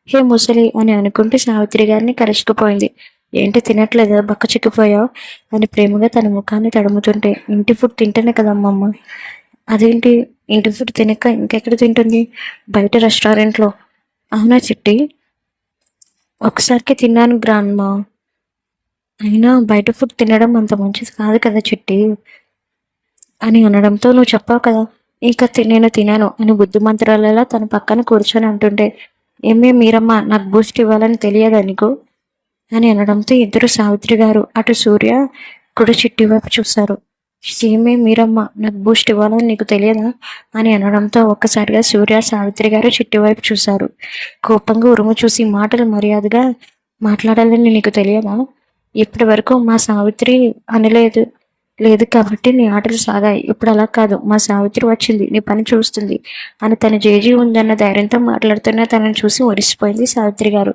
S1: హే ముసలి అని అనుకుంటూ సావిత్రి గారిని కరుచుకుపోయింది. ఏంటి తినట్లేదా, బక్క చిక్కిపోయావు అని ప్రేమగా తన ముఖాన్ని తడుముతుంటే, ఇంటి ఫుడ్ తింటేనే కదమ్మమ్మ. అదేంటి, ఇంటి ఫుడ్ తినక ఇంకెక్కడ తింటుంది? బయట రెస్టారెంట్లో. అవునా చిట్టి? ఒకసారికి తిన్నాను గ్రాండ్మా. అయినా బయట ఫుడ్ తినడం అంత మంచిది కాదు కదా చిట్టి అని అనడంతో, నువ్వు చెప్పావు కదా ఇంకా నేను తినాను అని బుద్ధిమంతురాలలో తన పక్కన కూర్చొని అంటుంటే, మీరమ్మ నాకు బూస్ట్ ఇవ్వాలని తెలియదా నీకు అని అనడంతో ఇద్దరు సావిత్రి గారు అటు సూర్య కూడా చిట్టి వైపు చూశారు. మీరమ్మ నాకు బూస్ట్ ఇవ్వాలని నీకు తెలియదా అని అనడంతో ఒక్కసారిగా సూర్య సావిత్రి గారు చిట్టి వైపు చూశారు. కోపంగా ఉరుము చూసి, మాటలు మర్యాదగా మాట్లాడాలని నీకు తెలియదా? ఇప్పటి వరకు మా సావిత్రి అనలేదు లేదు కాబట్టి నీ ఆటలు సాగాయి. ఇప్పుడు అలా కాదు, మా సావిత్రి వచ్చింది, నీ పని చూస్తుంది అని తన జేజీ ఉందన్న ధైర్యంతో మాట్లాడుతున్న తనని చూసి ఒడిసిపోయింది సావిత్రి గారు.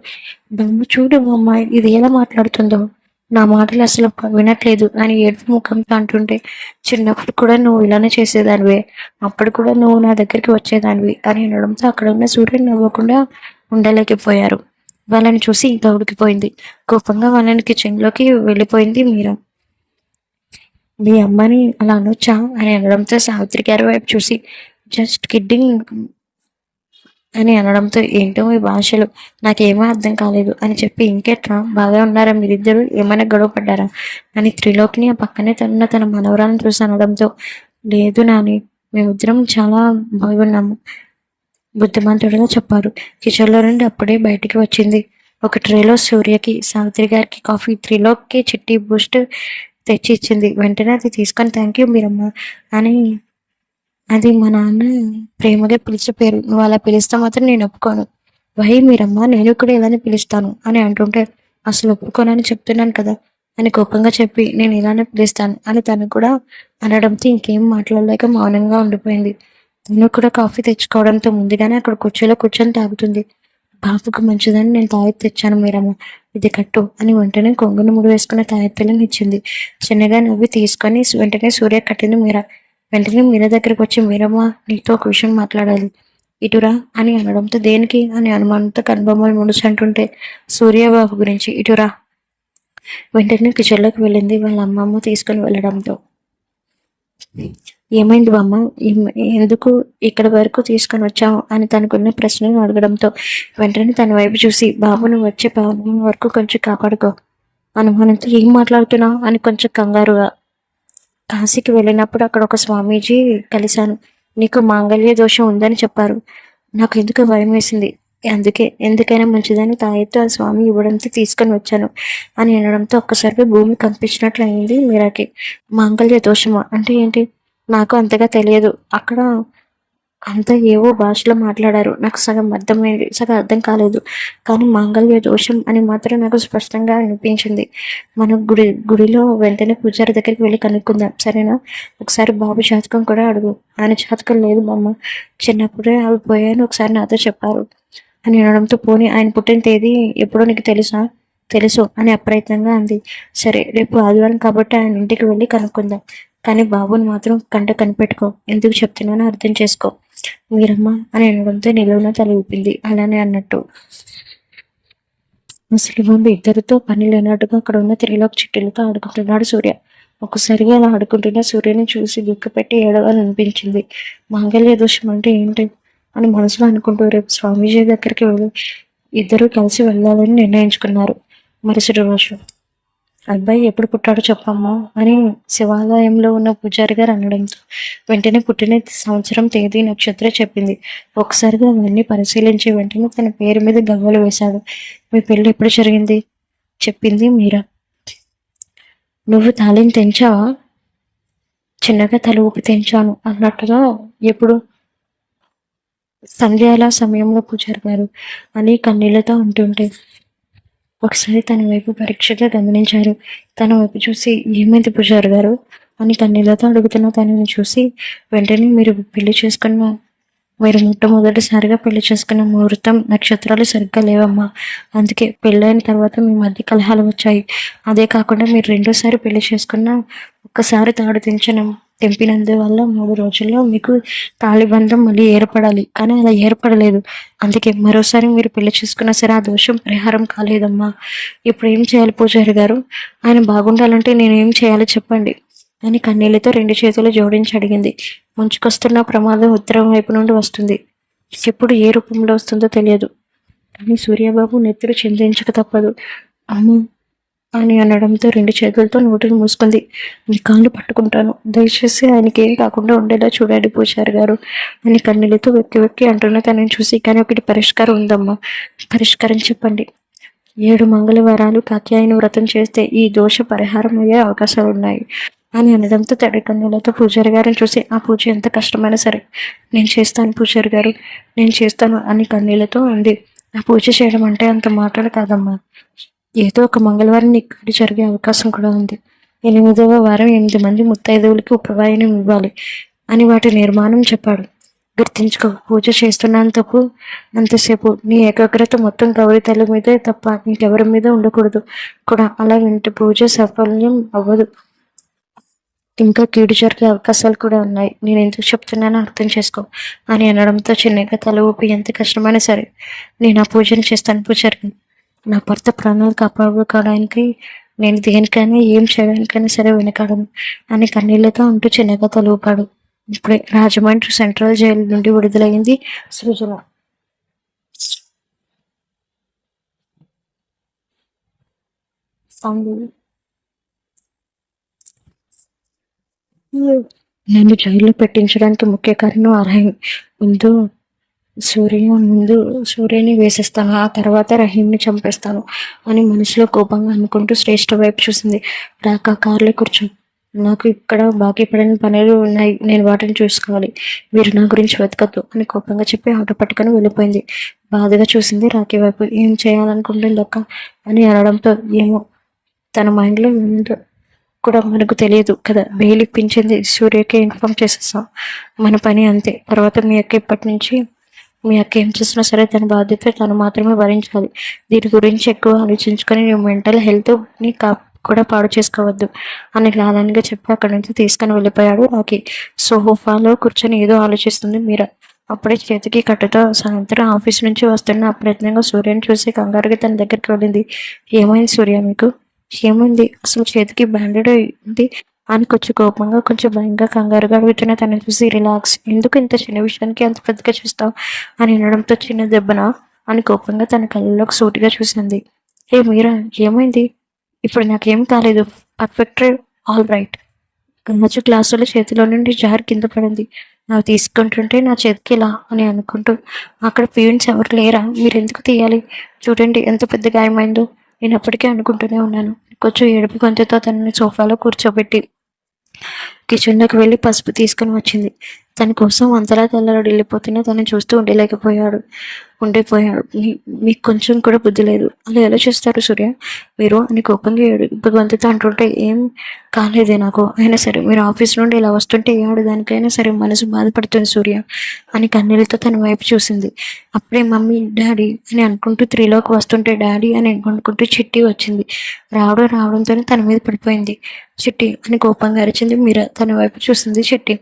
S1: బొమ్మ చూడు అమ్మాయి ఇది ఎలా మాట్లాడుతుందో, నా మాటలు అసలు వినట్లేదు అని ఏడుపు ముఖంతో అంటుంటే, చిన్నప్పుడు కూడా నువ్వు ఇలానే చేసేదానివే, అప్పుడు కూడా నువ్వు నా దగ్గరికి వచ్చేదానివి అని అనడంతో అక్కడ ఉన్న సూర్యుని నవ్వకుండా ఉండలేకపోయారు. వాళ్ళని చూసి ఇంకా ఉడికిపోయింది. కోపంగా వాళ్ళని కిచెన్లోకి వెళ్ళిపోయింది మీరా. మీ అమ్మని అలా అనొచ్చా అని అనడంతో సావిత్రి గారి వైపు చూసి, జస్ట్ కిడ్డింగ్ అని అనడంతో, ఏంటో మీ భాషలు నాకేమో అర్థం కాలేదు అని చెప్పి, ఇంకెట్రా బాగా ఉన్నారా మీరిద్దరు, ఏమైనా గొడవ పడ్డారా అని త్రిలోకిని ఆ పక్కనే తన మనవరాలను చూసి అనడంతో, లేదు నాని, మేమిద్దరం చాలా బాగున్నాము బుద్ధిమంతుడిగా చెప్పారు. కిచెన్లో నుండి అప్పుడే బయటికి వచ్చింది. ఒక ట్రేలో సూర్యకి సావిత్రి గారికి కాఫీ, త్రిలోక్కి చిట్టి బూస్ట్ తెచ్చి ఇచ్చింది. వెంటనే అది తీసుకొని థ్యాంక్ యూ మీరమ్మ అని, అది మా నాన్న ప్రేమగా పిలిచే పేరు, నువ్వు అలా పిలిస్తే మాత్రం నేను ఒప్పుకోను. మీరమ్మ, నేను కూడా ఇలానే పిలుస్తాను అని అంటుంటే, అసలు ఒప్పుకోనని చెప్తున్నాను కదా అని కోపంగా చెప్పి, నేను ఇలానే పిలుస్తాను అని తను కూడా అనడంతో ఇంకేం మాట్లాడలేక మౌనంగా ఉండిపోయింది. తను కూడా కాఫీ తెచ్చుకోవడంతో ముందుగానే అక్కడ కుర్చీలో కూర్చొని తాగుతుంది. బాబుకు మంచిదని నేను తాయెత్తు తెచ్చాను మీరమ్మ, ఇది కట్టు అని వెంటనే కొంగును ముడి వేసుకున్న తాయెత్తులను ఇచ్చింది. చిన్నగా నవ్వి తీసుకొని వెంటనే సూర్య కట్టింది మీరా. వెంటనే మీరా దగ్గరికి వచ్చి, మీరమ్మ నీతో ఒక విషయం మాట్లాడాలి, ఇటురా అని అనడంతో, దేనికి అని అనుమానంతో కనుబొమ్మలు ముడుచంటుంటే, సూర్యబాబు గురించి, ఇటురా. వెంటనే కిచెన్లోకి వెళ్ళింది వాళ్ళ అమ్మమ్మ తీసుకుని వెళ్ళడంతో. ఏమైంది బామ్మ, ఎందుకు ఇక్కడ వరకు తీసుకొని వచ్చావు అని తనకున్న ప్రశ్నలు అడగడంతో వెంటనే తన వైపు చూసి, బాబును వచ్చే పాపం వరకు కొంచెం కాపాడుకో అనుమానంతో, ఏం మాట్లాడుతున్నావు అని కొంచెం కంగారుగా. కాశీకి వెళ్ళినప్పుడు అక్కడ ఒక స్వామీజీ కలిశాను, నీకు మాంగళ్య దోషం ఉందని చెప్పారు. నాకు ఎందుకు భయం వేసింది, ఎందుకైనా మంచిదని తాయెత్తు ఆ స్వామి ఇవ్వడంతో తీసుకొని వచ్చాను అని అనడంతో ఒక్కసారిగా భూమి కంపించినట్లు అయింది మీరాకి. మాంగళ్య దోషమా అంటే ఏంటి? నాకు అంతగా తెలియదు. అక్కడ అంతా ఏవో భాషలో మాట్లాడారు. నాకు సగం అర్థమైంది, సగం అర్థం కాలేదు. కానీ మాంగళ్య దోషం అని మాత్రం నాకు స్పష్టంగా అనిపించింది. మనం గుడిలో వెంటనే పూజారి దగ్గరికి వెళ్ళి కనుక్కుందాం, సరేనా? ఒకసారి బాబు జాతకం కూడా అడుగు. ఆయన జాతకం లేదు బామ్మ, చిన్నప్పుడే అవి పోయాను, ఒకసారి నాతో చెప్పారు అని అనడంతో, పోనీ ఆయన పుట్టిన తేదీ ఎప్పుడో నీకు తెలుసా? తెలుసు అని అప్రయత్నంగా అంది. సరే, రేపు ఆదివారం కాబట్టి ఆయన ఇంటికి వెళ్ళి కనుక్కుందాం. కానీ బాబుని మాత్రం కంట కనిపెట్టుకో. ఎందుకు చెప్తున్నానో అర్థం చేసుకో. వీరమ్మ అని అనడంతో నిలువున తల ఊపింది. అలానే అన్నట్టు అసలు వాళ్ళు ఇద్దరితో పని లేనట్టుగా అక్కడ ఉన్న త్రిలోక్ చిట్టీలతో ఆడుకుంటున్నాడు సూర్య. ఒక్కసారిగా అలా ఆడుకుంటున్న సూర్యని చూసి దుఃఖపెట్టి ఏడవాలనిపించింది. మాంగళ్య దోషం అంటే ఏంటి అని మనసులో అనుకుంటూ రేపు స్వామీజీ దగ్గరికి వెళ్ళి ఇద్దరూ కలిసి వెళ్ళాలని నిర్ణయించుకున్నారు. మరుసటి రోజు, అబ్బాయి ఎప్పుడు పుట్టాడో చెప్పమ్మా అని శివాలయంలో ఉన్న పూజారి గారు అనడంతో వెంటనే పుట్టిన సంవత్సరం, తేదీ, నక్షత్రం చెప్పింది. ఒకసారిగా అవన్నీ పరిశీలించి వెంటనే తన పేరు మీద గవ్వలు వేశాడు. మీ పెళ్ళి ఎప్పుడు జరిగింది? చెప్పింది మీరా. నువ్వు తాళిని తెంచావా? చిన్నగా తల ఊపి తెంచాను అన్నట్టుగా. ఎప్పుడు? సంధ్యాల సమయంలో పూజారి గారు అని కన్నీళ్లతో ఉంటుంటే ఒకసారి తన వైపు పరీక్షగా గమనించారు. తన వైపు చూసి, ఏమైంది పూజారి గారు అని కన్నీళ్లతో అడుగుతున్న తనని చూసి వెంటనే, మీరు మొట్టమొదటిసారిగా పెళ్లి చేసుకున్న ముహూర్తం, నక్షత్రాలు సరిగ్గా లేవమ్మా. అందుకే పెళ్ళైన తర్వాత మీ మధ్య కలహాలు వచ్చాయి. అదే కాకుండా మీరు రెండోసారి పెళ్లి చేసుకున్న ఒక్కసారి తాడు తెంపినందువల్ల 3 రోజుల్లో మీకు తాళిబంధం మళ్ళీ ఏర్పడాలి. కానీ అలా ఏర్పడలేదు. అందుకే మరోసారి మీరు పెళ్లి చేసుకున్నా సరే ఆ దోషం పరిహారం కాలేదమ్మా. ఇప్పుడు ఏం చేయాలి పూజారి గారు? ఆయన బాగుండాలంటే నేనేం చేయాలో చెప్పండి అని కన్నీళ్లతో 2 చేతులు జోడించి అడిగింది. ముంచుకొస్తున్న ప్రమాదం ఉత్తరం వైపు నుండి వస్తుంది. ఎప్పుడు ఏ రూపంలో వస్తుందో తెలియదు. కానీ సూర్యబాబు నెత్తురు చింతించక తప్పదు. అమ్మ అని అనడంతో 2 చేతులతో నోటిని మూసుకుంది. మీ కాళ్ళు పట్టుకుంటాను, దయచేసి ఆయనకి ఏం కాకుండా ఉండేలా చూడండి పూజారి గారు అని కన్నీళ్ళతో వెక్కి వెక్కి అంటున్న తనని చూసి, కానీ ఒకటి పరిష్కారం ఉందమ్మా, పరిష్కారం చెప్పండి. 7 మంగళవారాలు కాత్యాయన వ్రతం చేస్తే ఈ దోష పరిహారం అయ్యే అవకాశాలు ఉన్నాయి అని అనడంతో తడి కన్నులతో పూజారి గారిని చూసి, ఆ పూజ ఎంత కష్టమైనా సరే నేను చేస్తాను పూజారి గారు, నేను చేస్తాను అని కన్నీళ్లతో అంది. ఆ పూజ చేయడం అంటే అంత మాటలు కాదమ్మా. ఏదో ఒక మంగళవారం ఇక్కడ జరిగే అవకాశం కూడా ఉంది. 8వ వారం 8 మంది ముత్తైదువులకి ఉపవాయనం ఇవ్వాలి అని వాటి నిర్మాణం చెప్పాడు. గుర్తించుకో, పూజ చేస్తున్నంతపు అంతసేపు నీ ఏకాగ్రత మొత్తం గౌరీ తల్లి మీదే తప్ప ఇంకెవరి మీద ఉండకూడదు కూడా. అలా వింటే పూజ సఫల్యం అవ్వదు, ఇంకా కీడు జరిగే అవకాశాలు కూడా ఉన్నాయి. నేను ఎందుకు చెప్తున్నానో అర్థం చేసుకో అని అనడంతో చిన్నగా తల ఊపి, ఎంత కష్టమైనా సరే నేను ఆ పూజను చేస్తాను పూజారి. నా భర్త ప్రాణాలు కాపాడుకోవడానికి నేను దేనికైనా ఏం చేయడానికైనా సరే వెనకాడను అని కన్నీళ్లతో అంటూ చిన్నగా తలూపాడు. ఇప్పుడే రాజమండ్రి సెంట్రల్ జైలు నుండి విడుదలైంది సృజన. నన్ను జైల్లో పెట్టించడానికి ముఖ్య కారణం అర్హం. ముందు సూర్యని వేసేస్తాను, ఆ తర్వాత రహీంని చంపేస్తాను అని మనసులో కోపంగా అనుకుంటూ శ్రేష్ఠ వైపు చూసింది. రాక కార్లో కూర్చో, నాకు ఇక్కడ బాకీ పడిన పనులు ఉన్నాయి, నేను వాటిని చూసుకోవాలి, మీరు నా గురించి వెతకద్దు అని కోపంగా చెప్పి ఆటో పట్టుకొని వెళ్ళిపోయింది. బాధగా చూసింది రాఖీ వైపు. ఏం చేయాలనుకుంటుంది అక్క అని అనడంతో, ఏమో తన మైండ్లో ఏముందో కూడా మనకు తెలియదు కదా. బెయిల్ ఇప్పించింది, సూర్యకి ఇన్ఫామ్ చేసేస్తాం, మన పని అంతే. తర్వాత మీ అక్క ఇప్పటి నుంచి మీ అక్క ఏం చేసినా సరే తన బాధ్యత తను మాత్రమే భరించాలి. దీని గురించి ఎక్కువ ఆలోచించుకొని నీ మెంటల్ హెల్త్ని కూడా పాడు చేసుకోవద్దు అని లాలన్గా చెప్పి అక్కడి నుంచి తీసుకొని వెళ్ళిపోయాడు రాఖీ. సోఫాలో కూర్చొని ఏదో ఆలోచిస్తుంది మీరా. అప్పుడే చేతికి కట్టుతో సాయంత్రం ఆఫీస్ నుంచి వస్తున్న అప్రయత్నంగా సూర్యని చూసి కంగారుగా తన దగ్గరికి వెళ్ళింది. ఏమైంది సూర్య మీకు? ఏమైంది? అసలు చేతికి బ్యాండెడ్ అయింది అని కొంచెం కోపంగా కొంచెం భయంగా కంగారుగా అడుగుతున్న తనని చూసి, రిలాక్స్, ఎందుకు ఇంత చిన్న విషయానికి అంత పెద్దగా చూస్తావు అని అనడంతో, చిన్న దెబ్బనా అని కోపంగా తన కళ్ళలోకి సూటిగా చూసింది. ఏ మీరా, ఏమైంది? ఇప్పుడు నాకేం కాలేదు, పర్ఫెక్ట్, ఆల్ రైట్. గంగచ్చు క్లాసులో చేతిలో నుండి జారి కింద పడింది. నాకు తీసుకుంటుంటే నా చేతికి ఇలా అని అనుకుంటూ, అక్కడ పియూన్స్ ఎవరు లేరా, మీరు ఎందుకు తీయాలి, చూడండి ఎంత పెద్ద గాయమైందో, నేను అప్పటికే అనుకుంటూనే ఉన్నాను. కొంచెం ఏడుపు గొంతుతో తనని సోఫాలో కూర్చోబెట్టి కిచెన్లోకి వెళ్ళి పసుపు తీసుకుని వచ్చింది. తన కోసం అంతలా తెల్లవాడు వెళ్ళిపోతున్నా తను చూస్తూ ఉండిపోయాడు. మీకు కొంచెం కూడా బుద్ధి లేదు, అలా ఎలా చేస్తారు సూర్య మీరు అని కోపంగా భగవంతుతో అంటుంటే, ఏం కాలేదే నాకు, అయినా సరే మీరు ఆఫీస్ నుండి ఇలా వస్తుంటే దానికైనా సరే మనసు బాధపడుతుంది సూర్య అని కన్నీళ్ళతో తన వైపు చూసింది. అప్పుడే మమ్మీ డాడీ అని అనుకుంటూ త్రీలోకి వస్తుంటే డాడీ అని అనుకుంటూ చిట్టి వచ్చింది. రావడంతోనే తన మీద పడిపోయింది. చిట్టి అని కోపంగా అరిచింది. మీరా తన వైపు చూసింది. చిట్టి,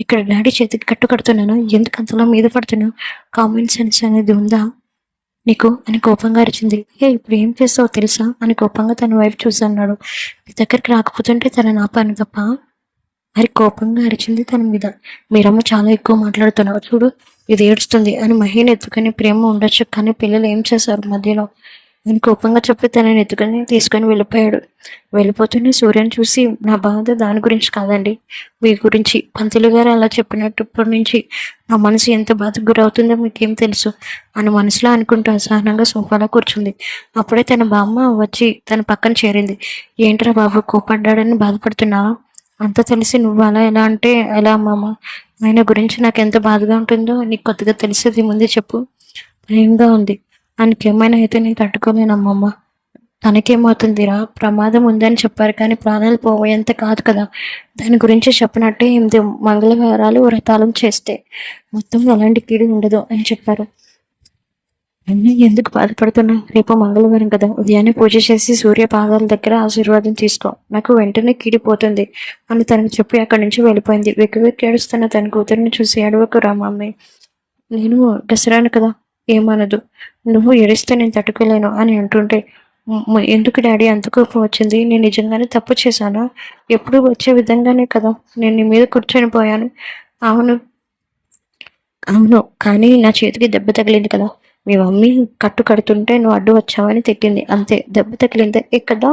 S1: ఇక్కడ డాడీ చేతికి కట్టు కడుతున్నాను, ఎందుకు అంతలా మీద పడుతున్నావు, కామన్ సెన్స్ అనేది ఉందా నీకు అని కోపంగా అరిచింది. ఇప్పుడు ఏం చేస్తావో తెలుసా అని కోపంగా తన వైపు చూసి అన్నాడు. నీ దగ్గరికి రాకపోతుంటే తన నాపాను తప్ప మరి కోపంగా అరిచింది తన మీద. మీరమ్మ చాలా ఎక్కువ మాట్లాడుతున్నావు, చూడు ఇది ఏడుస్తుంది అని మహిని ఎత్తుకుని ప్రేమ ఉండొచ్చు, కానీ పిల్లలు ఏం చేశారు మధ్యలో అని కోపంగా చెప్పి తనని ఎత్తుకొని తీసుకొని వెళ్ళిపోతున్న సూర్యని చూసి, నా బాధ దాని గురించి కాదండి, మీ గురించి. పంతులు గారు అలా చెప్పినప్పటి నుంచి నా మనసు ఎంత బాధకు గురవుతుందో మీకేం తెలుసు అని మనసులో అనుకుంటూ అసహనంగా సోఫాలో కూర్చుంది. అప్పుడే తన బామ్మ వచ్చి తన పక్కన చేరింది. ఏంట్రా బాబు, కోపడ్డాడని బాధపడుతున్నావా, అంత తెలిసి నువ్వు అలా ఎలా అంటే ఎలా అమ్మమ్మ, ఆయన గురించి నాకు ఎంత బాధగా ఉంటుందో నీకు కొత్తగా తెలిసేది ముందే చెప్పు, భయంగా ఉంది, ఆయనకి ఏమైనా అయితే నేను తట్టుకోలేనమ్మమ్మ, తనకేమవుతుందిరా, ప్రమాదం ఉందని చెప్పారు కానీ ప్రాణాలు పోయేంత కాదు కదా, దాని గురించి చెప్పినట్టే 8 మంగళవారాలు వ్రతాలు చేస్తే మొత్తం అలాంటి కీడు ఉండదు అని చెప్పారు. అన్నీ ఎందుకు బాధపడుతున్నా, రేపు మంగళవారం కదా, ఉదయాన్నే పూజ చేసి సూర్య పాదాల దగ్గర ఆశీర్వాదం తీసుకో, నాకు వెంటనే కీడిపోతుంది అని తనకు చెప్పి అక్కడి నుంచి వెళ్ళిపోయింది. వెక్కి ఏడుస్తున్న తన కూతురిని చూసి, అడవకు రామమ్మే, నేను దసరాను కదా, ఏమనదు, నువ్వు ఏడిస్తే నేను తట్టుకోలేను అని అంటుంటే, ఎందుకు డాడీ అంత కోపం వచ్చింది, నేను నిజంగానే తప్పు చేశానా, ఎప్పుడు వచ్చే విధంగానే కదా నేను నీ మీద కూర్చొని పోయాను. అవును అవును కానీ నా చేతికి దెబ్బ తగిలింది కదా, మీ మమ్మీ కట్టు కడుతుంటే నువ్వు అడ్డు వచ్చావని తిట్టింది, అంతే, దెబ్బ తగిలిందే ఇక్కడ,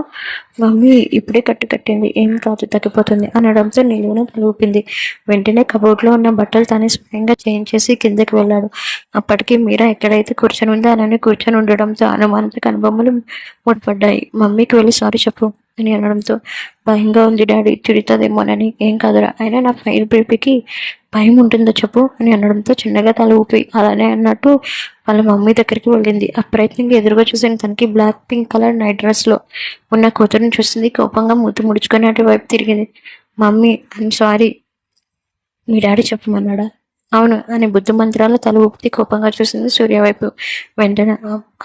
S1: మమ్మీ ఇప్పుడే కట్టు కట్టింది, ఏం కాదు తగ్గిపోతుంది అనడంతో నిలువున తలూపింది. వెంటనే కబోర్డ్లో ఉన్న బట్టలు తానే స్వయంగా చేంజ్ చేసి కిందకి వెళ్ళాడు. అప్పటికి మీరా ఎక్కడైతే కూర్చొని ఉందో అలానే కూర్చొని ఉండడంతో అనుమానంతో కనుబొమ్మలు ముడిపడ్డాయి. మమ్మీకి వెళ్ళి సారీ చెప్పు అని అనడంతో, భయంగా ఉంది డాడీ, తిడుతుందేమోనని. ఏం కాదురా, అయినా నా ఫైల్ బేబీకి భయం ఉంటుందో చెప్పు అని అనడంతో చిన్నగా తల ఊపి అలానే అన్నట్టు వాళ్ళ మమ్మీ దగ్గరికి వెళ్ళింది. అప్రయత్నంగా ఎదురుగా చూసిన తనకి బ్లాక్ పింక్ కలర్ నైట్ డ్రెస్లో ఉన్న కూతురుని చూసింది. కోపంగా మూతి ముడుచుకొని అటువైపు తిరిగింది. మమ్మీ ఐమ్ సారీ, మీ డాడీ చెప్పమన్నాడా? అవును అని బుద్ధి మంత్రాలు తల ఊపితే కోపంగా చూసింది సూర్య వైపు. వెంటనే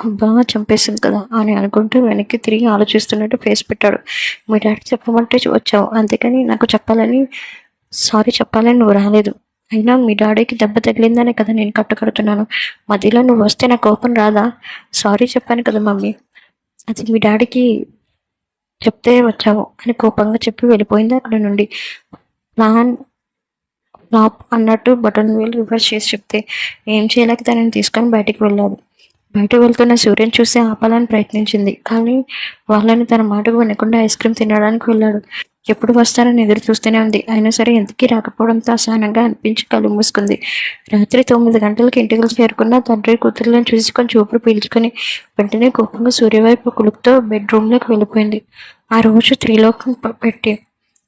S1: అబ్బా చంపేసింది కదా అని అనుకుంటూ వెనక్కి తిరిగి ఆలోచిస్తున్నట్టు ఫేస్ పెట్టాడు. మీ డాడీ చెప్పమంటే వచ్చావు, అంతేకాని నాకు చెప్పాలని సారీ చెప్పాలని నువ్వు రాలేదు. అయినా మీ డాడీకి దెబ్బ తగిలిందనే కదా నేను కట్టుకడుతున్నాను, మధ్యలో నువ్వు వస్తే నా కోపం రాదా? సారీ చెప్పాను కదా మమ్మీ, అది మీ డాడీకి చెప్తే వచ్చావు అని కోపంగా చెప్పి వెళ్ళిపోయింది అక్కడ నుండి. ప్లాన్ ఫ్లాప్ అన్నట్టు బటన్ వేలు రివర్స్ చేసి చెప్తే ఏం చేయలేక తనని తీసుకొని బయటికి వెళ్ళాడు. బయట వెళ్తున్న సూర్యని చూసి ఆపాలని ప్రయత్నించింది, కానీ వాళ్ళని తన మాటకు వినకుండా ఐస్ క్రీమ్ తినడానికి వెళ్ళాడు. ఎప్పుడు వస్తారని ఎదురు చూస్తూనే ఉంది. అయినా సరే ఎందుకు రాకపోవడంతో అసహనంగా అనిపించి కళ్ళు మూసుకుంది. రాత్రి 9 గంటలకు ఇంటికి చేరుకున్న తండ్రి కూతురులను చూసి కొంచెం ఊపిరి పీల్చుకొని వెంటనే కోపంగా సూర్య వైపు కులుపుతో బెడ్రూమ్లోకి వెళ్ళిపోయింది. ఆ రోజు త్రిలోకం పెట్టి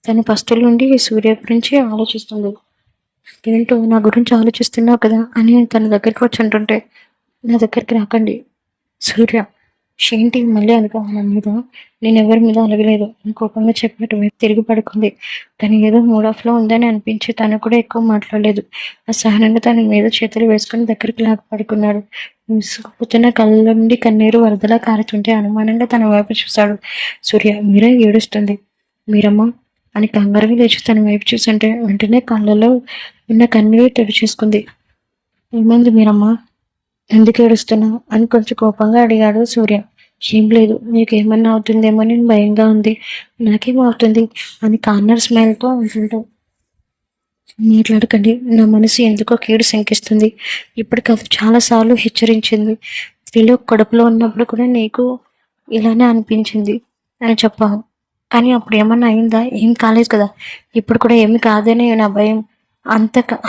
S1: తన పస్తుల నుండి సూర్య గురించి ఆలోచిస్తుంది. ఏంటో నా గురించి ఆలోచిస్తున్నావు కదా అని తన దగ్గరికి వచ్చి అంటుంటే, నా దగ్గరికి రాకండి సూర్య, ఏంటి మళ్ళీ అనుకోవాలి మీద, నేను ఎవరి మీద అలగలేదు అని కోపంగా చెప్పినట్టు వైపు తిరిగి పడుకుంది. తను ఏదో మూడ్ ఆఫ్లో ఉందని అనిపించి తను కూడా ఎక్కువ మాట్లాడలేదు. అసహనంగా తన మీద చేతులు వేసుకుని దగ్గరికి లాగా పడుకున్నాడు. విసుగుతున్న కళ్ళ నుండి కన్నీరు వరదలా కారుతుంటే అనుమానంగా తన వైపు చూశాడు. సూర్య, మీరా ఏడుస్తుంది, మీరమ్మ అని కంగారుగా లేచి తన వైపు చూస్తుంటే వెంటనే కళ్ళలో ఉన్న కన్నీరు తెరిచేసుకుంది. ఏమైంది మీరమ్మ, ఎందుకు ఏడుస్తున్నావు అని కొంచెం కోపంగా అడిగాడు సూర్య. ఏం లేదు, నీకేమన్నా అవుతుందేమో అని భయంగా ఉంది, నాకేమవుతుంది అని కార్నర్ స్మైల్తో అంటుంటావు. మాట్లాడకండి, నా మనసు ఎందుకో కీడు శంకిస్తుంది, ఇప్పటికప్పుడు చాలాసార్లు హెచ్చరించింది, స్త్రీలో కడుపులో ఉన్నప్పుడు కూడా నీకు ఇలానే అనిపించింది అని చెప్పావు, కానీ అప్పుడు ఏమన్నా అయిందా? ఏం కాలేదు కదా, ఇప్పుడు కూడా ఏమి కాదని నా భయం.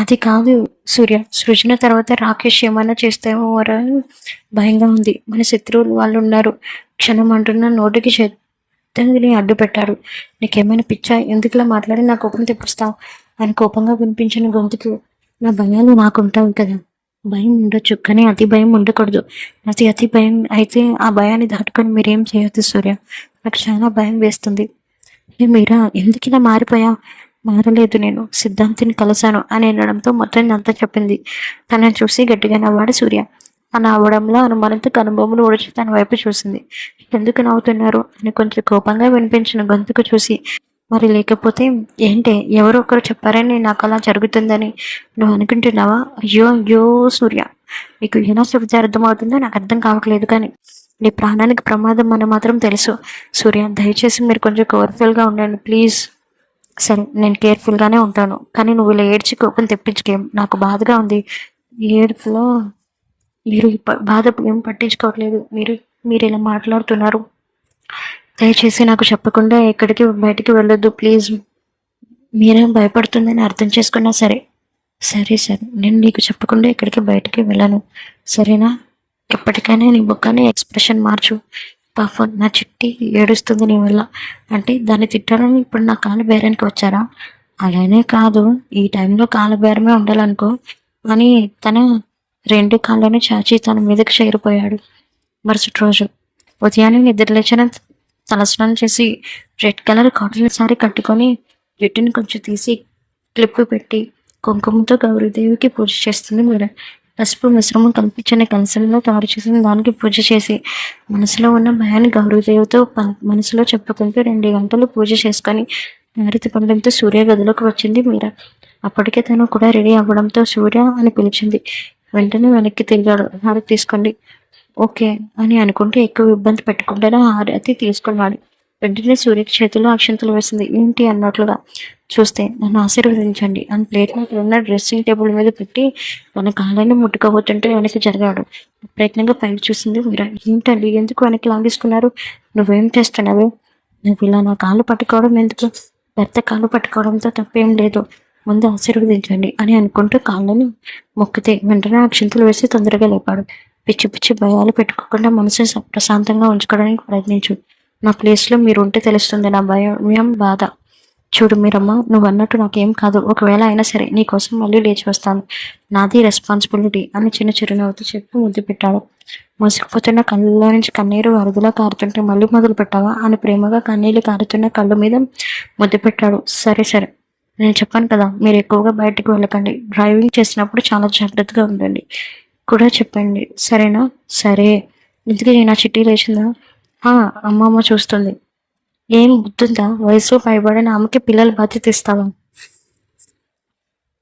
S1: అది కాదు సూర్య, సృజన తర్వాత రాకేష్ ఏమైనా చేస్తేమో అని భయంగా ఉంది, మన శత్రువులు వాళ్ళు ఉన్నారు, క్షణం అంటున్న నోటికి ఇద్దరిని అడ్డు పెట్టాడు. నీకేమైనా పిచ్చా? ఎందుకులా మాట్లాడి నా కోపం తెప్పిస్తావు అని కోపంగా వినిపించిన గొంతుకు, నా భయాలు నాకుంటావు కదా, భయం ఉండొచ్చు కానీ అతి భయం ఉండకూడదు. అతి భయం అయితే ఆ భయాన్ని దాటుకొని మీరేం చేయొద్దు సూర్య, నాకు చాలా భయం వేస్తుంది. మీరా ఎందుకు ఇలా మారిపోయా? మారలేదు, నేను సిద్ధాంతిని కలిశాను అని అనడంతో మొత్తం అంతా చెప్పింది. తనని చూసి గట్టిగా నవ్వాడు సూర్య. ఆ నవ్వడంలో అనుమానంతో కనుబొమ్మలు ఊడిచి తన వైపు చూసింది. ఎందుకు నవ్వుతున్నారు అని కొంచెం కోపంగా వినిపించిన గొంతుకు చూసి, మరి లేకపోతే ఏంటే, ఎవరో ఒకరు చెప్పారని నాకు అలా జరుగుతుందని నువ్వు అనుకుంటున్నావా? అయ్యో అయ్యో సూర్య, నీకు ఎలా చెబితే అర్థమవుతుందో నాకు అర్థం కావట్లేదు, కానీ నీ ప్రాణానికి ప్రమాదం అని మాత్రం తెలుసు. సూర్య, దయచేసి మీరు కొంచెం కేర్ఫుల్గా ఉండండి ప్లీజ్. సరే, నేను కేర్ఫుల్గానే ఉంటాను, కానీ నువ్వు ఇలా ఏడ్చి కోపం తెప్పించుకేం, నాకు బాధగా ఉంది. ఏడుపులో మీరు బాధ ఏం పట్టించుకోవట్లేదు, మీరు ఇలా మాట్లాడుతున్నారు. దయచేసి నాకు చెప్పకుండా ఎక్కడికి బయటికి వెళ్ళొద్దు ప్లీజ్. మీరేం భయపడుతుందని అర్థం చేసుకున్నా సరే. సరే సరే, నేను నీకు చెప్పకుండా ఎక్కడికి బయటికి వెళ్ళను, సరేనా? ఎప్పటికైనా నీ ముఖాన్ని ఎక్స్ప్రెషన్ మార్చు. పాపం నా చిట్టి ఏడుస్తుంది నీ వల్ల. అంటే దాన్ని తిట్టాలని ఇప్పుడు నా కాలు బేరానికి వచ్చారా? అలానే కాదు, ఈ టైంలో కాలు బేరమే ఉండాలనుకో అని తన 2 కాళ్ళని చాచి తన మీదకి చేరిపోయాడు. మరుసటి రోజు ఉదయాన్నే నిద్రలేచిన తలస్నానం చేసి రెడ్ కలర్ కాటన్ సారీ కట్టుకొని జుట్టుని కొంచెం తీసి క్లిప్ పెట్టి కుంకుమతో గౌరీదేవికి పూజ చేస్తుంది మీరు. పసుపు మిశ్రమం కల్పించిన కలసంలో తయారు చేసిన దానికి పూజ చేసి మనసులో ఉన్న భయాన్ని గౌరీదేవితో మనసులో చెప్పుకుంటూ 2 గంటలు పూజ చేసుకొని హారతి పండంతో సూర్య గదిలోకి వచ్చింది మీరా. అప్పటికే తను కూడా రెడీ అవ్వడంతో సూర్య అని పిలిచింది. వెంటనే వెనక్కి తిరిగాడు. హారతి తీసుకోండి. ఓకే అని అనుకుంటే ఎక్కువ ఇబ్బంది పెట్టకుండా హారతి తీసుకున్నాడు. వెంటనే సూర్యకి చేతిలో అక్షంతలు వేసింది. ఏంటి అన్నట్లుగా చూస్తే, నన్ను ఆశీర్వదించండి అని ప్లేట్లో ఉన్న డ్రెస్సింగ్ టేబుల్ మీద పెట్టి తన కాళ్ళని ముట్టుకోబోతుంటే వెనక్కి జరిగాడు. ప్రయత్నంగా పైకి చూసింది మీరా. ఏంటండి, ఎందుకు వెనక్కి లాగేసుకున్నారు? నువ్వేం చేస్తున్నావు? నువ్వు ఇలా నా కాళ్ళు పట్టుకోవడం ఎందుకు? భర్త కాళ్ళు పట్టుకోవడంతో తప్పేం లేదు, ముందు ఆశీర్వదించండి అని అనుకుంటూ కాళ్ళని మొక్కితే వెంటనే అక్షంతలు వేసి తొందరగా లేపాడు. పిచ్చి పిచ్చి భయాలు పెట్టుకోకుండా మనసు ప్రశాంతంగా ఉంచుకోవడానికి ప్రయత్నించు. నా ప్లేస్లో మీరు ఉంటే తెలుస్తుంది నా భయం బాధ. చూడు మీరమ్మ, నువ్వు అన్నట్టు నాకేం కాదు, ఒకవేళ అయినా సరే నీకోసం మళ్ళీ లేచి వస్తాను, నాది రెస్పాన్సిబిలిటీ అని చిన్న చిరునవ్వుతో చెప్పి ముద్దు పెట్టాడు. మోసుకుపోతున్న కళ్ళలో నుంచి కన్నీరు వరదలా కారుతుంటే మళ్ళీ మొదలు పెట్టావా అని ప్రేమగా కన్నీళ్ళు కారుతున్న కళ్ళ మీద ముద్దు పెట్టాడు. సరే సరే, నేను చెప్పాను కదా, మీరు ఎక్కువగా బయటకు వెళ్ళకండి, డ్రైవింగ్ చేసినప్పుడు చాలా జాగ్రత్తగా ఉండండి కూడా చెప్పండి, సరేనా? సరే. ఇందుకే నా చిట్టి లేచిందా? అమ్మమ్మ చూస్తుంది. ఏం బుద్ధుందా? వయసులో పైబడిన ఆమెకి పిల్లల బాధ్యత ఇస్తావా?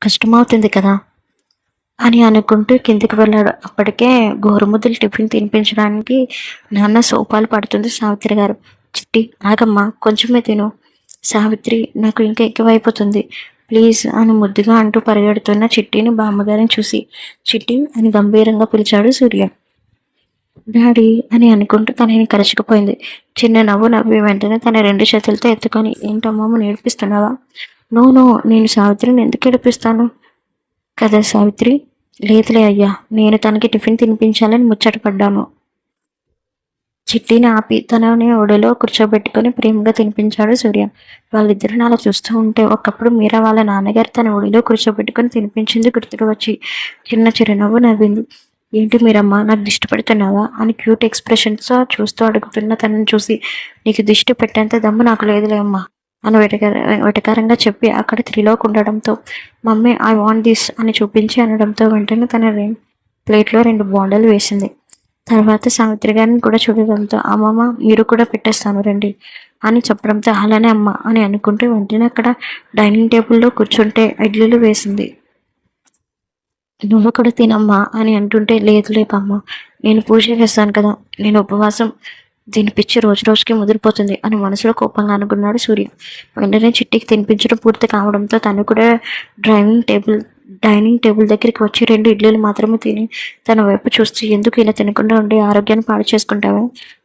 S1: కష్టమవుతుంది కదా అని అనుకుంటూ కిందికి వెళ్ళాడు. అప్పటికే గోరుముద్దలు టిఫిన్ తినిపించడానికి నాన్న సోపాలు పడుతుంది సావిత్రి గారు. చిట్టి ఆగమ్మా, కొంచెమే తిను. సావిత్రి, నాకు ఇంకా ఎక్కువైపోతుంది ప్లీజ్ అని ముద్దుగా అంటూ పరిగెడుతున్న చిట్టిని బామ్మగారిని చూసి చిట్టి అని గంభీరంగా పిలిచాడు సూర్య. డాడీ అని అనుకుంటూ తనని కరుచుకుపోయింది. చిన్న నవ్వు నవ్వి వెంటనే తన 2 చేతులతో ఎత్తుకొని, ఏంటమ్మమ్మ నేర్పిస్తున్నావా? నో, నేను సావిత్రిని ఎందుకు ఏడిపిస్తాను కదా సావిత్రి. లేదులే అయ్యా, నేను తనకి టిఫిన్ తినిపించాలని ముచ్చటపడ్డాను. చిట్టిని ఆపి తనని ఒడిలో కూర్చోబెట్టుకుని ప్రేమగా తినిపించాడు సూర్య. వాళ్ళిద్దరిని అలా చూస్తూ ఉంటే ఒకప్పుడు మీరా వాళ్ళ నాన్నగారు తన ఒడిలో కూర్చోబెట్టుకుని తినిపించింది గుర్తుకు వచ్చి చిన్న చిరునవ్వు నవ్వింది. ఏంటి మీరమ్మా, నాకు దిష్టి పెడుతున్నావా అని క్యూట్ ఎక్స్ప్రెషన్స్ చూస్తూ అడుగుతున్న తనని చూసి, నీకు దిష్టి పెట్టేంత దమ్ము నాకు లేదులే అమ్మా అని వెటకారంగా చెప్పి అక్కడ త్రిలోక్ ఉండడంతో మమ్మీ ఐ వాంట్ దిస్ అని చూపించి అనడంతో వెంటనే తన ప్లేట్లో 2 బోండాలు వేసింది. తర్వాత సావిత్రి గారిని కూడా చూడడంతో అమ్మమ్మ మీరు కూడా పెట్టేస్తాను రండి అని చెప్పడంతో అలానే అమ్మ అని అనుకుంటూ వెంటనే అక్కడ డైనింగ్ టేబుల్లో కూర్చుంటే ఇడ్లీలు వేసింది. నువ్వు కూడా తినమ్మా అని అంటుంటే, లేదు లేపమ్మా, నేను పూజ చేస్తాను కదా, నేను ఉపవాసం, దీని పిచ్చి రోజు రోజుకి ముదిరిపోతుంది అని మనసులో కోపంగా అనుకున్నాడు సూర్య. వెంటనే చిట్టికి తినిపించడం పూర్తి కావడంతో తను కూడా డైనింగ్ టేబుల్ దగ్గరికి వచ్చి 2 ఇడ్లీలు మాత్రమే తిని తన వైపు చూస్తూ, ఎందుకు ఇలా తినకుండా ఉండి ఆరోగ్యాన్ని పాడు చేసుకుంటావా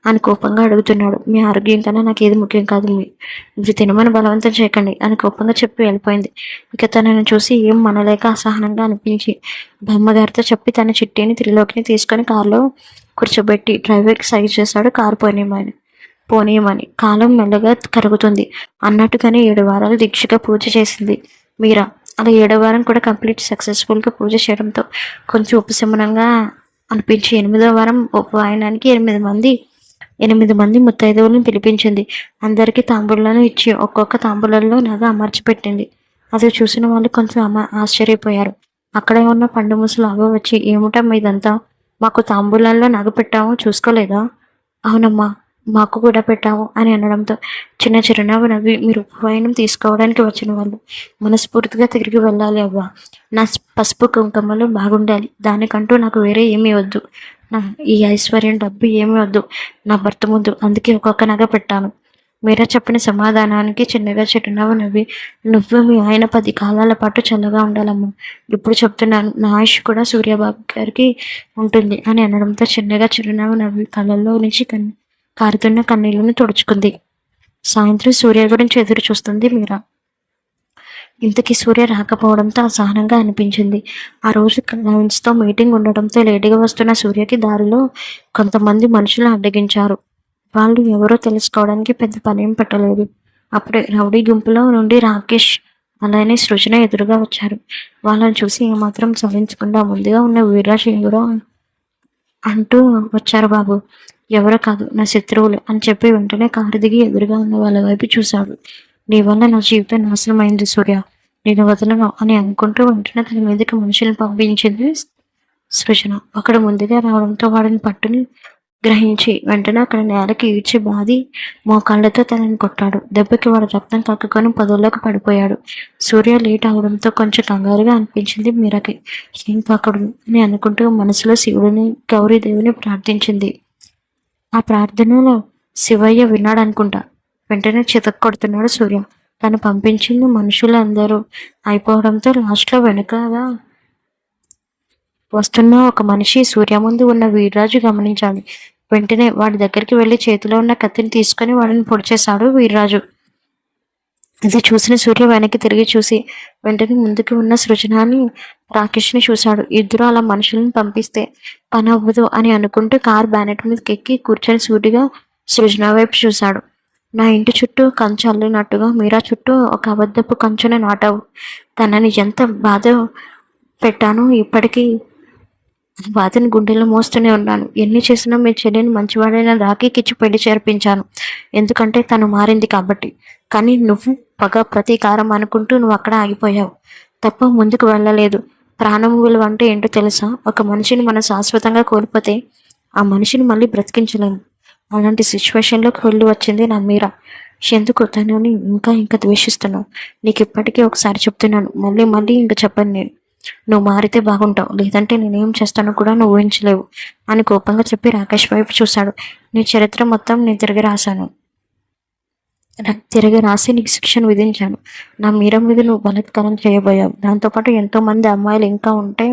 S1: అని కోపంగా అడుగుతున్నాడు. మీ ఆరోగ్యం కన్నా నాకు ఏది ముఖ్యం కాదు, ఇది తినమని బలవంతం చేయకండి అని కోపంగా చెప్పి వెళ్ళిపోయింది. ఇక తనని చూసి ఏం మనలేక అసహనంగా అనిపించి బొమ్మగారితో చెప్పి తన చిట్టిని త్రిలోకిని తీసుకొని కారులో కూర్చోబెట్టి డ్రైవర్కి సైజ్ చేశాడు కారు పోయినామని. పోనీయమని. కాలం మెల్లగా కరుగుతుంది అన్నట్టుగానే 7 వారాలు దీక్షగా పూజ చేసింది మీరా. అలా 7వ వారం కూడా కంప్లీట్ సక్సెస్ఫుల్గా పూజ చేయడంతో కొంచెం ఉపశమనంగా అనిపించి 8వ వారం ఉపవాయనానికి 8 మంది ముత్తైదువులను పిలిపించింది. అందరికీ తాంబూలాలను ఇచ్చి ఒక్కొక్క తాంబూలంలో నగ అమర్చిపెట్టింది. అది చూసిన వాళ్ళు కొంచెం ఆశ్చర్యపోయారు. అక్కడే ఉన్న పండు ముసలు అవ్వ వచ్చి, ఏమిటమ్మా ఇదంతా? మాకు తాంబూలంలో నగ పెట్టాము, చూసుకోలేదా? అవునమ్మా, మాకు కూడా పెట్టాము అని అనడంతో చిన్న చిరునవ్వు నవ్వి, మీరు ఉపవాయనం తీసుకోవడానికి వచ్చిన వాళ్ళు మనస్ఫూర్తిగా తిరిగి వెళ్ళాలి అవ్వ. నా పసుపు కుంకుమలు బాగుండాలి, దానికంటూ నాకు వేరే ఏమీ వద్దు. నా ఈ ఐశ్వర్యం డబ్బు ఏమీ వద్దు నా భర్త ముందు, అందుకే ఒక్కొక్క నగ పెట్టాను. మీరా చెప్పిన సమాధానానికి చిన్నగా చిరునవ్వు నవ్వి, నువ్వు మీ ఆయన 10 కాలాల పాటు చల్లగా ఉండాలమ్మా. ఇప్పుడు చెప్తున్నాను, నా ఆయుష్ కూడా సూర్యబాబు గారికి ఉంటుంది అని అనడంతో చిన్నగా చిరునవ్వు నవ్వి కళ్ళల్లో నుంచి కారుతున్న కన్నీళ్లను తుడుచుకుంది. సాయంత్రం సూర్య గురించి ఎదురు చూస్తుంది మీరా. ఇంతకీ సూర్య రాకపోవడంతో అసహనంగా అనిపించింది. ఆ రోజు క్లయింట్స్తో మీటింగ్ ఉండడంతో లేటుగా వస్తున్న సూర్యకి దారిలో కొంతమంది మనుషులు అడ్డగించారు. వాళ్ళు ఎవరో తెలుసుకోవడానికి పెద్ద పనేం పెట్టలేదు. అప్పుడే రౌడీ గుంపులో నుండి రాకేష్ అలానే సృజన ఎదురుగా వచ్చారు. వాళ్ళని చూసి ఏమాత్రం చలించకుండా ముందుగా ఉన్న వీర్రాజు ఎవరో అంటూ వచ్చారు. బాబు, ఎవరో కాదు, నా శత్రువులు అని చెప్పి వెంటనే కారు దిగి ఎదురుగా ఉన్న వాళ్ళ వైపు చూశాడు. నీ వల్ల నా జీవితం నాశనం అయింది సూర్య, నేను వదలను అని అనుకుంటూ వెంటనే తన మీదకి మనుషులను పంపించింది సృజన. ఒకడు ముందుగా రావడంతో వాడిని పట్టుని గ్రహించి వెంటనే అక్కడ నేలకి ఈడ్చి బాది మోకాళ్లతో తనని కొట్టాడు. దెబ్బకి వాడు రక్తం కక్కుకొని పొదల్లోకి పడిపోయాడు. సూర్య లేట్ అవడంతో కొంచెం కంగారుగా అనిపించింది మీరకి. ఏం కాకూడదు అని అనుకుంటూ మనసులో శివుడిని గౌరీదేవిని ప్రార్థించింది. ఆ ప్రార్థనలో శివయ్య విన్నాడనుకుంటా. వెంటనే చితక్ కొడుతున్నాడు సూర్య. తను పంపించిన మనుషులు అందరూ అయిపోవడంతో లాస్ట్లో వెనుకగా వస్తున్న ఒక మనిషి సూర్య ముందు ఉన్న వీర్రాజు గమనించాలి. వెంటనే వాడి దగ్గరికి వెళ్లి చేతిలో ఉన్న కత్తిని తీసుకుని వాడిని పొడిచేశాడు వీర్రాజు. ఇది చూసిన సూర్య వెనక్కి తిరిగి చూసి వెంటనే ముందుకు ఉన్న సృజనాని రాకేష్ని చూశాడు. ఇద్దరు అలా మనుషులను పంపిస్తే పని అవ్వదు అని అనుకుంటూ కార్ బ్యానెట్ మీదకి ఎక్కి కూర్చొని సూటిగా సృజన వైపు చూశాడు. నా ఇంటి చుట్టూ కంచె అల్లినట్టుగా మీరా చుట్టూ ఒక అబద్ధపు కంచెను నాటావు. తనని ఎంత బాధ పెట్టాను, ఇప్పటికీ బాధని గుండెల్లో మోస్తూనే ఉన్నాను. ఎన్ని చేసినా మీ చెల్లిని మంచివాడైన రాఖీకిచ్చి పెళ్లి చేర్పించాను, ఎందుకంటే తను మారింది కాబట్టి. కానీ నువ్వు పగ ప్రతీకారం అనుకుంటూ నువ్వు అక్కడ ఆగిపోయావు తప్ప ముందుకు వెళ్ళలేదు. ప్రాణం విలువ అంటే ఏంటో తెలుసా? ఒక మనిషిని మనం శాశ్వతంగా కోల్పోతే ఆ మనిషిని మళ్ళీ బ్రతికించలేము. అలాంటి సిచ్యువేషన్లోకి వెళ్ళి వచ్చింది నా మీరా. ఎందుకు తనని ఇంకా ఇంకా ద్వేషిస్తున్నావు? నీకు ఇప్పటికీ ఒకసారి చెప్తున్నాను, మళ్ళీ మళ్ళీ ఇంకా చెప్పను నేను. నువ్వు మారితే బాగుంటావు, లేదంటే నేనేం చేస్తానో కూడా నువ్వు ఊహించలేవు అని కోపంగా చెప్పి రాకేష్ వైపు చూశాడు. నీ చరిత్ర మొత్తం నేను తిరిగి రాసి నీకు శిక్షను విధించాను. నా మీరా మీద నువ్వు బలాత్కారం చేయబోయావు. దాంతోపాటు ఎంతో మంది అమ్మాయిలు ఇంకా ఉంటే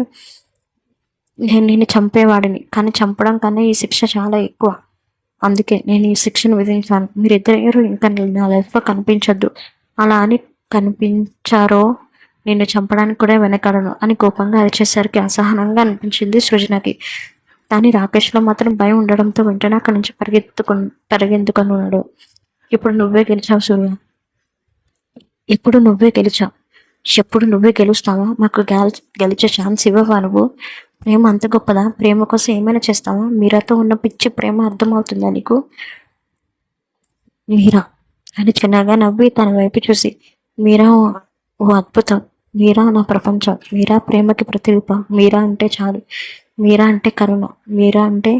S1: నేను చంపేవాడిని, కానీ చంపడం కన్నా ఈ శిక్ష చాలా ఎక్కువ. అందుకే నేను ఈ శిక్షను విధించాను. మీరిద్దరు ఇంకా నా లైఫ్లో కనిపించొద్దు. అలా అని కనిపించారో నిన్ను చంపడానికి కూడా వెనకాడను అని కోపంగా అరిచేసరికి అసహనంగా అనిపించింది సృజనకి. కానీ రాకేష్లో మాత్రం భయం ఉండడంతో వెంటనే అక్కడి నుంచి పరిగెత్తుకున్నాడు. ఇప్పుడు నువ్వే గెలిచావు సూర్య, ఇప్పుడు నువ్వే గెలిచావు. ఎప్పుడు నువ్వే గెలుస్తావా? మాకు గెలిచే ఛాన్స్ ఇవ్వవా నువ్వు? ప్రేమ అంత గొప్పదా? ప్రేమ కోసం ఏమైనా చేస్తావా? మీరాతో ఉన్న పిచ్చి ప్రేమ అర్థమవుతుందా నీకు? మీరా అని చిన్నగా నవ్వి తన వైపు చూసి, మీరా ఓ అద్భుతం, మీరా నా ప్రపంచం, మీరా ప్రేమకి ప్రతిరూపం. మీరా అంటే చాలు, మీరా అంటే కరుణ, మీరా అంటే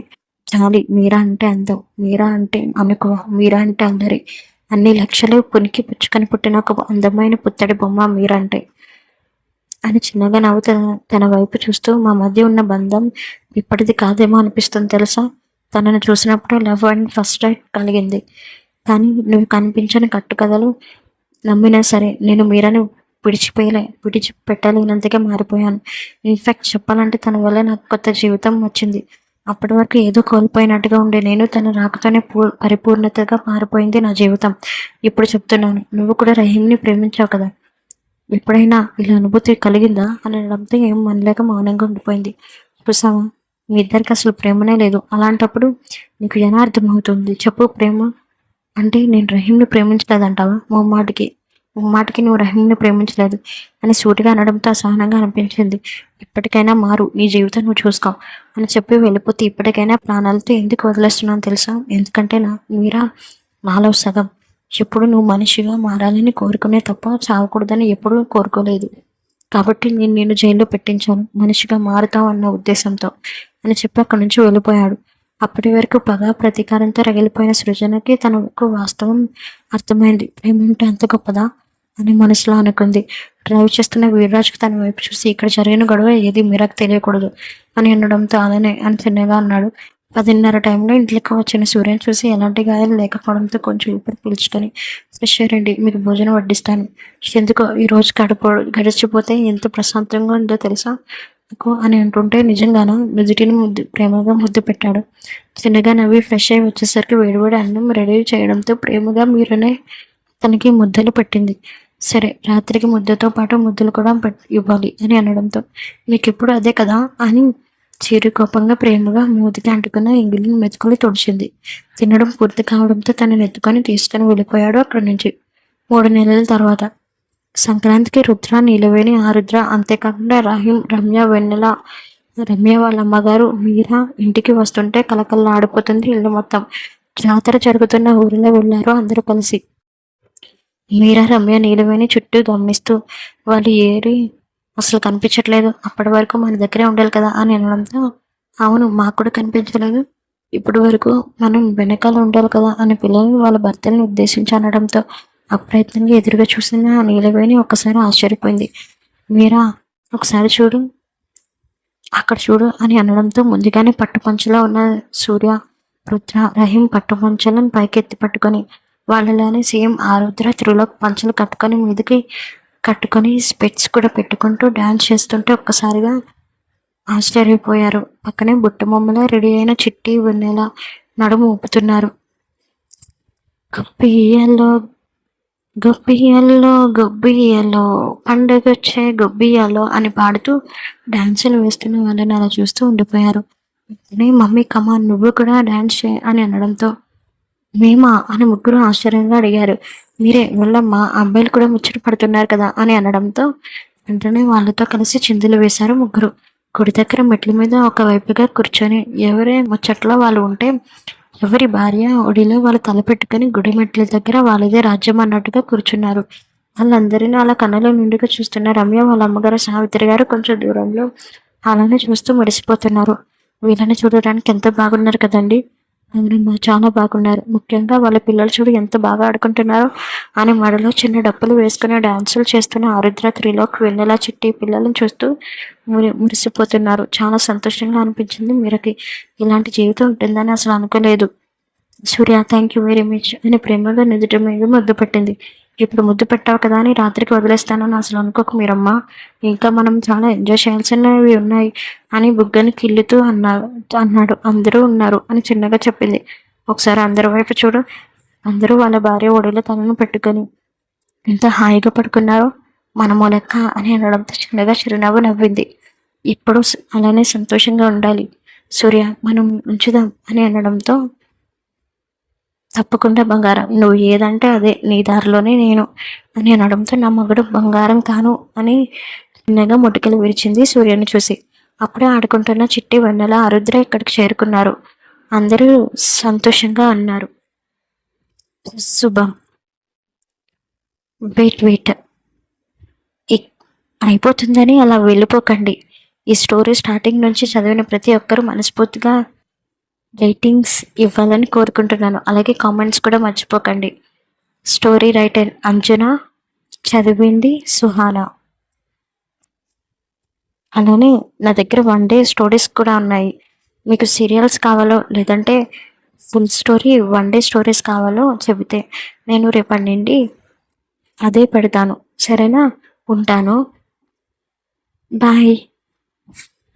S1: చాలి, మీరా అంటే అందం, మీరా అంటే అనుకువ, మీరా అంటే అందరి అన్ని లక్షలు పునికి పుచ్చుకొని పుట్టిన ఒక అందమైన పుత్తడి బొమ్మ మీరా అంటే అని చిన్నగా నవ్వు తన వైపు చూస్తూ, మా మధ్య ఉన్న బంధం ఇప్పటిది కాదేమో అనిపిస్తుంది తెలుసా? తనను చూసినప్పుడు లవ్ అండ్ ఫస్ట్ రైట్ కలిగింది. కానీ నువ్వు కనిపించని కట్టుకథలు నమ్మినా సరే నేను మీరాని విడిచిపెట్టలేనంతగా మారిపోయాను. ఇన్ఫ్యాక్ట్ చెప్పాలంటే తన వల్ల నాకు కొత్త జీవితం వచ్చింది. అప్పటి వరకు ఏదో కోల్పోయినట్టుగా ఉండే నేను తన రాకతోనే పరిపూర్ణతగా మారిపోయింది నా జీవితం. ఇప్పుడు చెప్తున్నాను, నువ్వు కూడా రహీంని ప్రేమించావు కదా, ఎప్పుడైనా ఇలా అనుభూతి కలిగిందా అని అనడంతో ఏం మనలేక మౌనంగా ఉండిపోయింది. చూసావా, మీ ఇద్దరికి అసలు ప్రేమనే లేదు. అలాంటప్పుడు నీకు ఎలా అర్థమవుతుంది చెప్పు? ప్రేమ అంటే నేను రహీంని ప్రేమించలేదంటావా? ముమ్మాటికి నువ్వు రహీంని ప్రేమించలేదు అని సూటిగా అనడంతో అసహనంగా అనిపించింది. ఇప్పటికైనా మారు, నీ జీవితం నువ్వు చూసుకో అని చెప్పి వెళ్ళిపోతే, ఇప్పటికైనా ప్రాణాలతో ఎందుకు వదిలేస్తున్నాను తెలుసా? ఎందుకంటే మీరా నాలో సగం. ఎప్పుడు నువ్వు మనిషిగా మారాలని కోరుకునే తప్ప చావకూడదని ఎప్పుడూ కోరుకోలేదు. కాబట్టి నేను నిన్ను జైల్లో పెట్టించాను, మనిషిగా మారుతావు అన్న ఉద్దేశంతో అని చెప్పి అక్కడి నుంచి వెళ్ళిపోయాడు. అప్పటి వరకు పగ ప్రతీకారంతో రగిలిపోయిన సృజనకి తన వాస్తవం అర్థమైంది. ప్రేమంటే అంత గొప్పదా అని మనసులో అనుకుంది. డ్రైవ్ చేస్తున్న వీర్రాజుకి తన వైపు చూసి, ఇక్కడ జరిగిన గొడవ ఏది మీరాకు తెలియకూడదు అని అనడంతో అలానే అని చిన్నగా అన్నాడు. 10:30 టైంలో ఇంట్లోకి వచ్చిన సూర్యని చూసి ఎలాంటి గాయాలు లేకపోవడంతో కొంచెం ఊపిరి పీల్చుకొని, ఫ్రెష్ అయ్యండి, మీకు భోజనం వడ్డిస్తాను. ఎందుకో ఈరోజు గడిచిపోతే ఎంత ప్రశాంతంగా ఉందో తెలుసా నాకు అని అంటుంటే, నిజంగానా? నుదుటిని ప్రేమగా ముద్దు పెట్టాడు. చిన్నగా నవ్వి ఫ్రెష్ అయ్యి వచ్చేసరికి వేడివేడి అన్నం రెడీ చేయడంతో ప్రేమగా మీరునే తనకి ముద్దలు పెట్టింది. సరే, రాత్రికి ముద్దతో పాటు ముద్దలు కూడా ఇవ్వాలి అని అనడంతో, మీకెప్పుడు అదే కదా అని చిరు కోపంగా ప్రేమగా మూతికి అంటుకున్న ఎంగిలిని మెతుకులు తుడిచింది. తినడం పూర్తి కావడంతో తనని ఎత్తుకొని తీసుకుని వెళ్ళిపోయాడు అక్కడి నుంచి. 3 నెలల తర్వాత సంక్రాంతికి రుద్ర, నీలవేణి, ఆరుద్ర, అంతేకాకుండా రహీం, రమ్య, వెన్నెల, రమ్య వాళ్ళ అమ్మగారు మీరా ఇంటికి వస్తుంటే కలకల్లాడిపోతుంది ఇల్లు మొత్తం. జాతర జరుగుతున్న ఊరిలో వెళ్ళారు అందరూ కలిసి. మీరా, రమ్య, నీలవేణి చుట్టూ గమనిస్తూ, వాళ్ళు ఏరి అసలు కనిపించట్లేదు, అప్పటి వరకు మన దగ్గరే ఉండాలి కదా అని అనడంతో, అవును మాకు కూడా కనిపించలేదు, ఇప్పటి వరకు మనం వెనకాల ఉండాలి కదా అని పిల్లల్ని వాళ్ళ భర్తల్ని ఉద్దేశించి అనడంతో అప్రయత్నంగా ఎదురుగా చూసిన నీలవేణి ఒక్కసారి ఆశ్చర్యపోయింది. మీరా ఒకసారి చూడు, అక్కడ చూడు అని అనడంతో ముందుగానే పట్టుపంచలో ఉన్న సూర్య, రుద్ర, రహీం పట్టుపంచలను పైకి ఎత్తి పట్టుకొని, వాళ్ళలోనే సేమ్ ఆరుద్ర త్రిలోక్ పంచలు కట్టుకొని స్పెట్స్ కూడా పెట్టుకుంటూ డాన్స్ చేస్తుంటే ఒక్కసారిగా ఆశ్చర్యపోయారు. పక్కనే బుట్టబొమ్మలా రెడీ అయిన చిట్టి, వెన్నెల నడుము ఊపుతున్నారు. గొప్పియల్లో గొప్పియల్లో గొబ్బియలో పండుగొచ్చే గొబ్బియలో అని పాడుతూ డాన్సులు వేస్తున్న వాళ్ళని అలా చూస్తూ ఉండిపోయారు. మమ్మీ కమాన్, నువ్వు కూడా డాన్స్ చేయి అని అనడంతో, మేమా అని ముగ్గురు ఆశ్చర్యంగా అడిగారు. మీరే వెళ్ళమ్మా, అబ్బాయిలు కూడా ముచ్చట పడుతున్నారు కదా అని అనడంతో వెంటనే వాళ్ళతో కలిసి చిందులు వేశారు ముగ్గురు. గుడి దగ్గర మెట్ల మీద ఒకవైపుగా కూర్చొని ఎవరి ముచ్చట్లో వాళ్ళు ఉంటే, ఎవరి భార్య ఒడిలో వాళ్ళు తలపెట్టుకుని గుడి మెట్ల దగ్గర వాళ్ళదే రాజ్యం అన్నట్టుగా కూర్చున్నారు. వాళ్ళందరినీ అలా కళ్ళలో నిండుగా చూస్తున్న రమ్య వాళ్ళ అమ్మగారు సావిత్రి గారు కొంచెం దూరంలో అలానే చూస్తూ మురిసిపోతున్నారు. వీళ్ళని చూడడానికి ఎంత బాగున్నారు కదండి. అవునమ్మా, చాలా బాగున్నారు. ముఖ్యంగా వాళ్ళ పిల్లలు చూడు ఎంత బాగా ఆడుకుంటున్నారో అని మడలో చిన్న డప్పులు వేసుకుని డాన్సులు చేస్తున్న ఆరుద్ర, త్రిలోక్, వెన్నెల, చిట్టి పిల్లలను చూస్తూ మురిసిపోతున్నారు. చాలా సంతోషంగా అనిపించింది మీరకి. ఇలాంటి జీవితం ఉంటుందని అసలు అనుకోలేదు. సూర్య, థ్యాంక్ యూ వెరీ మచ్ అని ప్రేమగా నుదుటి మీద ముద్దు పెట్టింది. ఇప్పుడు ముద్దు పెట్టావు కదా అని రాత్రికి వదిలేస్తానని అసలు అనుకోకు మీరమ్మా, ఇంకా మనం చాలా ఎంజాయ్ చేయాల్సినవి ఉన్నాయి అని బుగ్గని కిల్లుతూ అన్నాడు. అందరూ ఉన్నారు అని చిన్నగా చెప్పింది. ఒకసారి అందరి వైపు చూడు, అందరూ వాళ్ళ భార్య ఒడిలో తలను పెట్టుకొని ఎంత హాయిగా పడుకున్నారో, మనమో లెక్క అని అనడంతో చిన్నగా చిరునవ్వు నవ్వింది. ఇప్పుడు అలానే సంతోషంగా ఉండాలి సూర్య, మనం ఉంచుదాం అని అనడంతో, తప్పకుండా బంగారం, నువ్వు ఏదంటే అదే, నీ దారిలోనే నేను అని అనడంతో, నా మగడు బంగారం కాను అని చిన్నగా ముటికలు విరిచింది సూర్యుని చూసి. అప్పుడే ఆడుకుంటున్న చిట్టి, వెన్నెల, ఆరుద్ర ఇక్కడికి చేరుకున్నారు. అందరూ సంతోషంగా అన్నారు. శుభం. వెయిట్ అయిపోతుందని అలా వెళ్ళిపోకండి. ఈ స్టోరీ స్టార్టింగ్ నుంచి చదివిన ప్రతి ఒక్కరూ మనస్ఫూర్తిగా రేటింగ్స్ ఇవ్వాలని కోరుకుంటున్నాను. అలాగే కామెంట్స్ కూడా మర్చిపోకండి. స్టోరీ రైటర్ అంజన, చదివింది సుహానా. అలానే నా దగ్గర 1 డే స్టోరీస్ కూడా ఉన్నాయి. మీకు సీరియల్స్ కావాలో లేదంటే ఫుల్ స్టోరీ 1 డే స్టోరీస్ కావాలో చెబితే నేను రేపటి నుండి అదే పెడతాను. సరేనా? ఉంటాను. బాయ్.